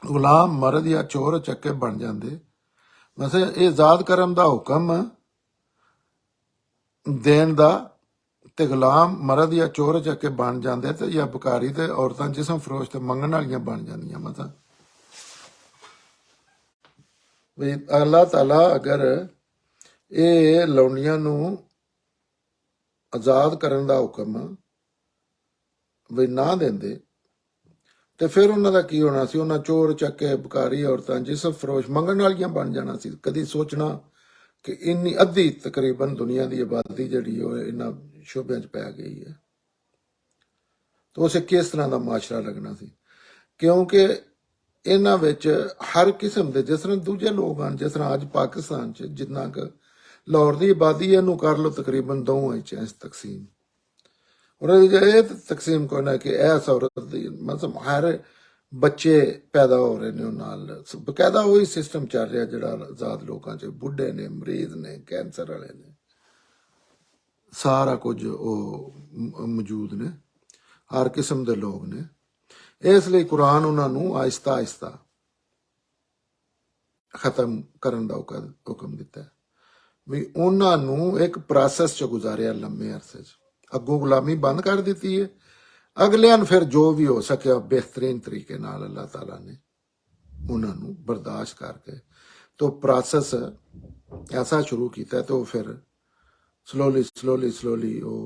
गुलाम मर्द या चोर चक्के बन जाते वैसे ये आजाद करन दा हुक्म देन दा ते गुलाम मर्द या चोर चक्के बन जाते ते या बकारी ते औरतां जिसम फरोश ते मंगण वालियां बन जांदियां मतलब भी अल्लाह ताला अगर ये लौंडियां नूं आजाद करन दा हुक्म भी ना देंदे ते फिर उन्हां दा की होना सी उन्हां चोर चक्के बकारी औरतां जिसम फरोश मंगण वालियां बन जाना सी कदी सोचना कि इन्नी अद्धी तकरीबन दुनिया की आबादी जिहड़ी इन्हां शोबे च पै गई है तो उसे किस तरह का माशरा लगना सी क्योंकि इन्हां विच हर किस्म के जिस तरह दूजे लोग हैं जिस तरह अज पाकिस्तान च जिन्ना क लाहौर की आबादी इनू कर लो तकरीबन 2 इंच तकसीम और ये तकसीम को ना कि ऐस औरत मतलब हर बच्चे पैदा हो रहे ने नाल बकायदा वही सिस्टम चल रहा जिहड़ा आजाद लोगों च बुढ़े ने मरीज ने कैंसर वाले ने सारा कुछ मौजूद ने हर किस्म के लोग ने इसलिए कुरान उन्होंने आहिस्ता आहिस्ता खत्म करने का हुक्म दिता है भी उन्होंने एक प्रोसैस च गुजारिया लंबे अरसे अगों गुलामी बंद कर दी है अगलियां फिर जो भी हो सके बेहतरीन तरीके नाल अल्लाह ताला ने उन्होंने बर्दाश्त करके तो प्रोसैस ऐसा शुरू किया तो फिर स्लोली वो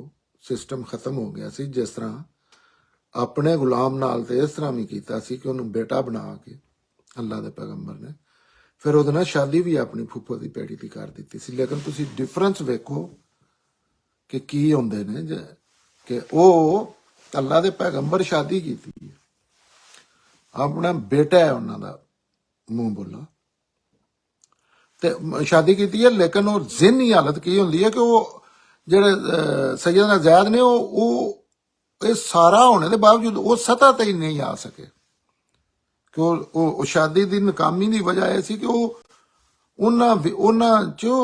सिस्टम खत्म हो गया सी जिस तरह अपने गुलाम नाल ते इस तरह भी किया सी कि उन्होंने बेटा बना के अल्लाह के पैगंबर ने फिर उहदे नाल शादी भी अपनी फुफो की पैड़ी की कर दी सी लेकिन तुसी डिफरेंस वेखो कि की होंदे ने कि वो अल्लाह के पैगंबर शादी की अपना बेटा है उन्हों का मूँह बोला ते शादी की है लेकिन वो ज़हनी हालत की होंदी है कि वो जेड़े सैयदना ज़ैद ने वो ये सारा होने के बावजूद वो सतह ते ही नहीं आ सके कि वो शादी की नाकामी की वजह यह सी कि वो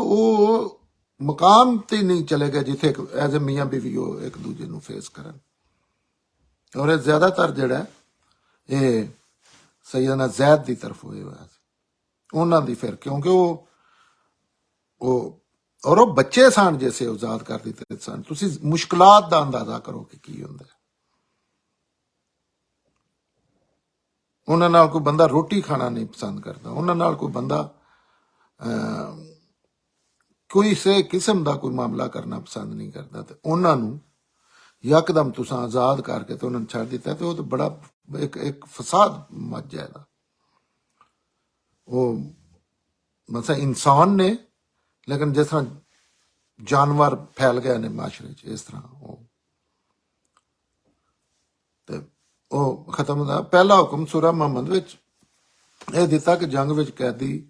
वो मकाम ते नहीं चले गए जिथे एज ए मियाँ बीवी वो एक दूजे को फेस करन और ये ज्यादातर जड़ा ये सैयदना ज़ैद की तरफ होए हुआ उन्होंने दी फिर क्योंकि वो और वो बच्चे सन जैसे आजाद कर दिते सन तुसी मुश्किलात का अंदाजा करो कि की हुंदा उन्हां नाल कोई बंदा रोटी खाना नहीं पसंद करता उन्हां नाल कोई बंदा कोई से किस्म का कोई मामला करना पसंद नहीं करता तो उन्होंने यकदम तुसा आजाद करके तो उन्होंने छड़ दिता तो वो तो बड़ा एक फसाद मच जाएगा वो मतलब इंसान ने लेकिन जिस तरह ਜਾਨਵਰ ਫੈਲ ਗਏ ਨੇ ਮਾਸ਼ਰੇ 'ਚ ਇਸ ਤਰ੍ਹਾਂ ਤੇ ਉਹ ਖਤਮ ਹੁੰਦਾ। ਪਹਿਲਾ ਹੁਕਮ ਸੂਰਾ ਮੁਹੰਮਦ ਵਿੱਚ ਇਹ ਦਿੱਤਾ ਕਿ ਜੰਗ ਵਿੱਚ ਕੈਦੀ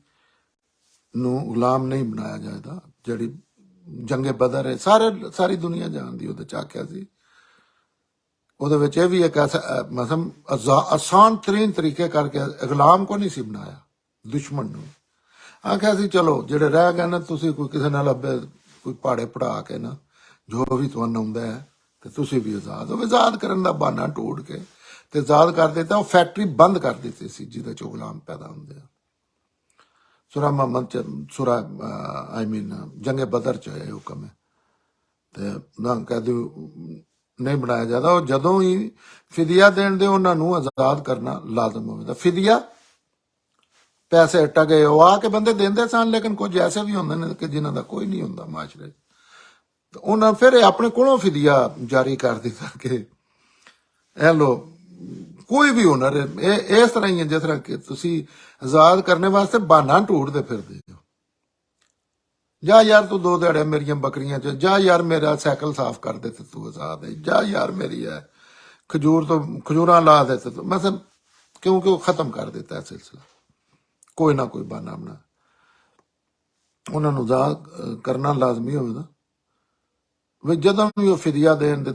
ਨੂੰ ਗੁਲਾਮ ਨਹੀਂ ਬਣਾਇਆ ਜਾਏਗਾ। ਜਿਹੜੀ ਜੰਗੇ ਬਦਰ ਹੈ ਸਾਰੀ ਦੁਨੀਆ ਜਾਣਦੀ, ਉਹਦੇ ਚ ਆਖਿਆ ਸੀ। ਉਹਦੇ ਵਿੱਚ ਇਹ ਵੀ ਇੱਕ ਮਤਲਬ ਆਸਾਨ ਤਰੀਨ ਤਰੀਕੇ ਕਰਕੇ ਗੁਲਾਮ ਕੋ ਨਹੀਂ ਸੀ ਬਣਾਇਆ, ਦੁਸ਼ਮਣ ਨੂੰ ਆਖਿਆ ਸੀ ਚਲੋ ਜਿਹੜੇ ਰਹਿ ਗਏ ਨਾ ਤੁਸੀਂ ਕੋਈ ਕਿਸੇ ਨਾਲ ਅੱਬੇ ਕੋਈ ਪਹਾੜੇ ਪੜਾ ਕੇ ਨਾ ਜੋ ਵੀ ਤੁਹਾਨੂੰ ਆਉਂਦਾ ਹੈ ਤੇ ਤੁਸੀਂ ਵੀ ਆਜ਼ਾਦ ਹੋ। ਆਜ਼ਾਦ ਕਰਨ ਦਾ ਬਹਾਨਾ ਢੂੰਡ ਕੇ ਤੇ ਆਜ਼ਾਦ ਕਰ ਦਿੱਤਾ। ਉਹ ਫੈਕਟਰੀ ਬੰਦ ਕਰ ਦਿੱਤੀ ਸੀ ਜਿਹਦੇ ਚੋਂ ਗੁਲਾਮ ਪੈਦਾ ਹੁੰਦੇ ਆ। ਸੂਰਾ ਮੁਹੰਮਦ ਚ ਸੂਰਾ ਜੰਗੇ ਬਦਰ ਚ ਇਹ ਹੁਕਮ ਹੈ ਤੇ ਨਾ ਕੈਦੀ ਨਹੀਂ ਬਣਾਇਆ ਜਾਂਦਾ। ਉਹ ਜਦੋਂ ਹੀ ਫਿਦਿਆ ਦੇਣ ਦੇ ਉਹਨਾਂ ਨੂੰ ਆਜ਼ਾਦ ਕਰਨਾ ਲਾਜ਼ਮ ਹੋਵੇਗਾ। ਫਿਦਿਆ ਪੈਸੇ ਟਗੇ ਉਹ ਆ ਕੇ ਬੰਦੇ ਦਿੰਦੇ ਸਨ, ਲੇਕਿਨ ਕੁਝ ਐਸੇ ਵੀ ਹੁੰਦੇ ਨੇ ਕਿ ਜਿਨ੍ਹਾਂ ਦਾ ਕੋਈ ਨਹੀਂ ਹੁੰਦਾ ਮਾਸ਼ਰੇ। ਉਹਨਾਂ ਫਿਰ ਆਪਣੇ ਕੋਲੋਂ ਫਿਦਿਆ ਜਾਰੀ ਕਰ ਦਿੱਤਾ ਕਿ ਇਹ ਲੋ ਕੋਈ ਵੀ ਹੁਨਰ ਇਹ ਇਸ ਤਰ੍ਹਾਂ ਹੀ ਹੈ ਜਿਸ ਤਰ੍ਹਾਂ ਕਿ ਤੁਸੀਂ ਆਜ਼ਾਦ ਕਰਨੇ ਵਾਸਤੇ ਬਹਾਨਾ ਢੂੰਡਦੇ ਫਿਰਦੇ ਹੋ। ਜਾ ਯਾਰ ਤੂੰ 2 ਦਿਹਾੜੇ ਮੇਰੀਆਂ ਬੱਕਰੀਆਂ ਚ, ਜਾ ਯਾਰ ਮੇਰਾ ਸਾਈਕਲ ਸਾਫ਼ ਕਰ ਦੇ ਤੇ ਤੂੰ ਆਜ਼ਾਦ ਹੈ, ਜਾ ਯਾਰ ਮੇਰੀ ਹੈ ਖਜੂਰਾਂ ਲਾ ਦੇ ਤੇ ਤੂੰ ਮਤਲਬ, ਕਿਉਂਕਿ ਉਹ ਖਤਮ ਕਰ ਦਿੱਤਾ ਸਿਲਸਿਲਾ। ਕੋਈ ਨਾ ਕੋਈ ਬਹਾਨਾ ਬਣਾ ਉਹਨਾਂ ਨੂੰ ਆਜ਼ਾਦ ਕਰਨਾ ਲਾਜ਼ਮੀ ਹੋਵੇਗਾ। ਵੀ ਜਦੋਂ ਵੀ ਉਹ ਫਿਦਿਆ ਦੇਣ ਦੇ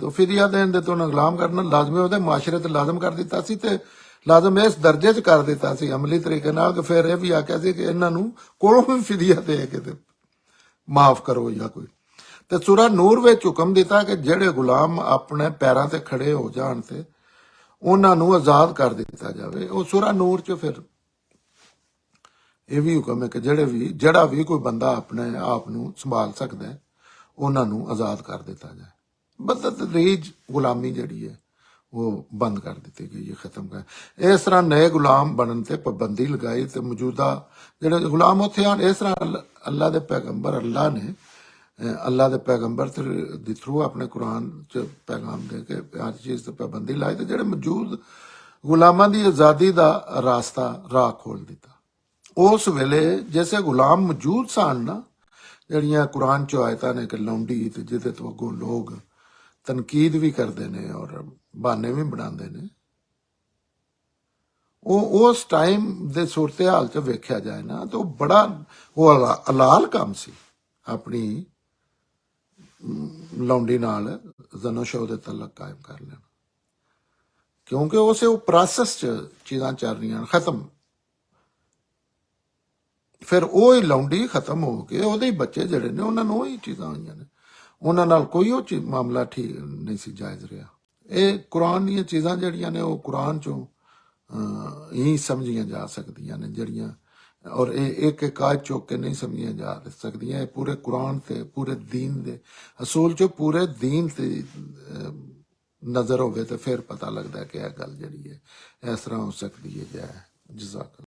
ਤੋਂ ਉਹਨਾਂ ਗੁਲਾਮ ਕਰਨਾ ਲਾਜ਼ਮੀ ਹੋਵੇ। ਮੁਆਸ਼ਰੇ ਤੇ ਲਾਜ਼ਮ ਕਰ ਦਿੱਤਾ ਸੀ ਤੇ ਲਾਜ਼ਮ ਇਸ ਦਰਜੇ 'ਚ ਕਰ ਦਿੱਤਾ ਸੀ ਅਮਲੀ ਤਰੀਕੇ ਨਾਲ ਕਿ ਫਿਰ ਇਹ ਵੀ ਆਖਿਆ ਸੀ ਕਿ ਇਹਨਾਂ ਨੂੰ ਕੋਲੋਂ ਵੀ ਫਿਦਿਆ ਦੇ ਕੇ ਤੇ ਮਾਫ ਕਰੋ ਜਾਂ ਕੋਈ। ਤੇ ਸੂਰਾ ਨੂਰ ਵਿੱਚ ਹੁਕਮ ਦਿੱਤਾ ਕਿ ਜਿਹੜੇ ਗੁਲਾਮ ਆਪਣੇ ਪੈਰਾਂ ਤੇ ਖੜੇ ਹੋ ਜਾਣ ਤੇ ਉਹਨਾਂ ਨੂੰ ਆਜ਼ਾਦ ਕਰ ਦਿੱਤਾ ਜਾਵੇ। ਉਹ ਸੂਰਾ ਨੂਰ 'ਚ ਫਿਰ ਇਹ ਵੀ ਹੁਕਮ ਹੈ ਕਿ ਜਿਹੜਾ ਵੀ ਕੋਈ ਬੰਦਾ ਆਪਣੇ ਆਪ ਨੂੰ ਸੰਭਾਲ ਸਕਦਾ ਹੈ ਉਹਨਾਂ ਨੂੰ ਆਜ਼ਾਦ ਕਰ ਦਿੱਤਾ ਜਾਏ। ਬਦਤਰੀਜ ਗੁਲਾਮੀ ਜਿਹੜੀ ਹੈ ਉਹ ਬੰਦ ਕਰ ਦਿੱਤੀ ਗਈ ਹੈ, ਖਤਮ ਕਰ। ਇਸ ਤਰ੍ਹਾਂ ਨਏ ਗੁਲਾਮ ਬਣਨ ਤੇ ਪਾਬੰਦੀ ਲਗਾਈ ਤੇ ਮੌਜੂਦਾ ਜਿਹੜੇ ਗੁਲਾਮ ਉੱਥੇ ਆਣ। ਇਸ ਤਰ੍ਹਾਂ ਅੱਲਾ ਦੇ ਪੈਗੰਬਰ ਅੱਲਾ ਦੇ ਪੈਗੰਬਰ ਦੇ ਥਰੂ ਆਪਣੇ ਕੁਰਾਨ 'ਚ ਪੈਗਾਮ ਦੇ ਕੇ ਹਰ ਚੀਜ਼ ਤੇ ਪਾਬੰਦੀ ਲਾਈ ਤੇ ਜਿਹੜੇ ਮੌਜੂਦ ਗੁਲਾਮਾਂ ਦੀ ਆਜ਼ਾਦੀ ਦਾ ਰਾਹ ਖੋਲ ਦਿੱਤਾ। ਉਸ ਵੇਲੇ ਜੈਸੇ ਗੁਲਾਮ ਮੌਜੂਦ ਸਨ ਨਾ, ਜਿਹੜੀਆਂ ਕੁਰਾਨ 'ਚ ਆਇਤਾਂ ਨੇ ਕਿ ਲੌਂਡੀ ਤੇ ਜਿਹਦੇ ਤੋਂ ਅੱਗੋਂ ਲੋਕ ਤਨਕੀਦ ਵੀ ਕਰਦੇ ਨੇ ਔਰ ਬਹਾਨੇ ਵੀ ਬਣਾਉਂਦੇ ਨੇ, ਉਹ ਉਸ ਟਾਈਮ ਦੇ ਸੂਰਤ ਹਾਲ 'ਚ ਵੇਖਿਆ ਜਾਏ ਨਾ ਤਾਂ ਉਹ ਬੜਾ ਉਹ ਹਲਾਲ ਕੰਮ ਸੀ ਆਪਣੀ ਲੌਂਡੀ ਨਾਲ ਜ਼ਨੋਸ਼ੋ ਦੇ ਤਲਕ ਕਾਇਮ ਕਰ ਲੈਣਾ, ਕਿਉਂਕਿ ਉਸੇ ਉਹ ਪ੍ਰੋਸੈਸ 'ਚ ਚੀਜ਼ਾਂ ਚੱਲ ਰਹੀਆਂ ਖਤਮ। ਫਿਰ ਉਹ ਹੀ ਲੌਂਡੀ ਖਤਮ ਹੋ ਕੇ ਉਹਦੇ ਹੀ ਬੱਚੇ ਜਿਹੜੇ ਨੇ ਉਹਨਾਂ ਨੂੰ ਉਹੀ ਚੀਜ਼ਾਂ ਹੋਈਆਂ ਨੇ, ਉਹਨਾਂ ਨਾਲ ਕੋਈ ਉਹ ਮਾਮਲਾ ਠੀਕ ਨਹੀਂ ਸੀ ਜਾਇਜ਼ ਰਿਹਾ। ਇਹ ਕੁਰਾਨ ਦੀਆਂ ਚੀਜ਼ਾਂ ਜਿਹੜੀਆਂ ਨੇ ਉਹ ਕੁਰਾਨ 'ਚੋਂ ਹੀ ਸਮਝੀਆਂ ਜਾ ਸਕਦੀਆਂ ਨੇ ਜਿਹੜੀਆਂ, ਔਰ ਇਹ ਇੱਕ ਆਇਤ ਚੁੱਕ ਕੇ ਨਹੀਂ ਸਮਝੀਆਂ ਜਾ ਸਕਦੀਆਂ। ਇਹ ਪੂਰੇ ਕੁਰਾਨ ਤੇ ਪੂਰੇ ਦੀਨ ਦੇ ਅਸੂਲ 'ਚੋਂ ਪੂਰੇ ਦੀਨ ਤੇ ਨਜ਼ਰ ਹੋਵੇ ਤੇ ਫਿਰ ਪਤਾ ਲੱਗਦਾ ਕਿ ਇਹ ਗੱਲ ਜਿਹੜੀ ਹੈ ਇਸ ਤਰ੍ਹਾਂ ਹੋ ਸਕਦੀ ਹੈ। ਜਜ਼ਾਕ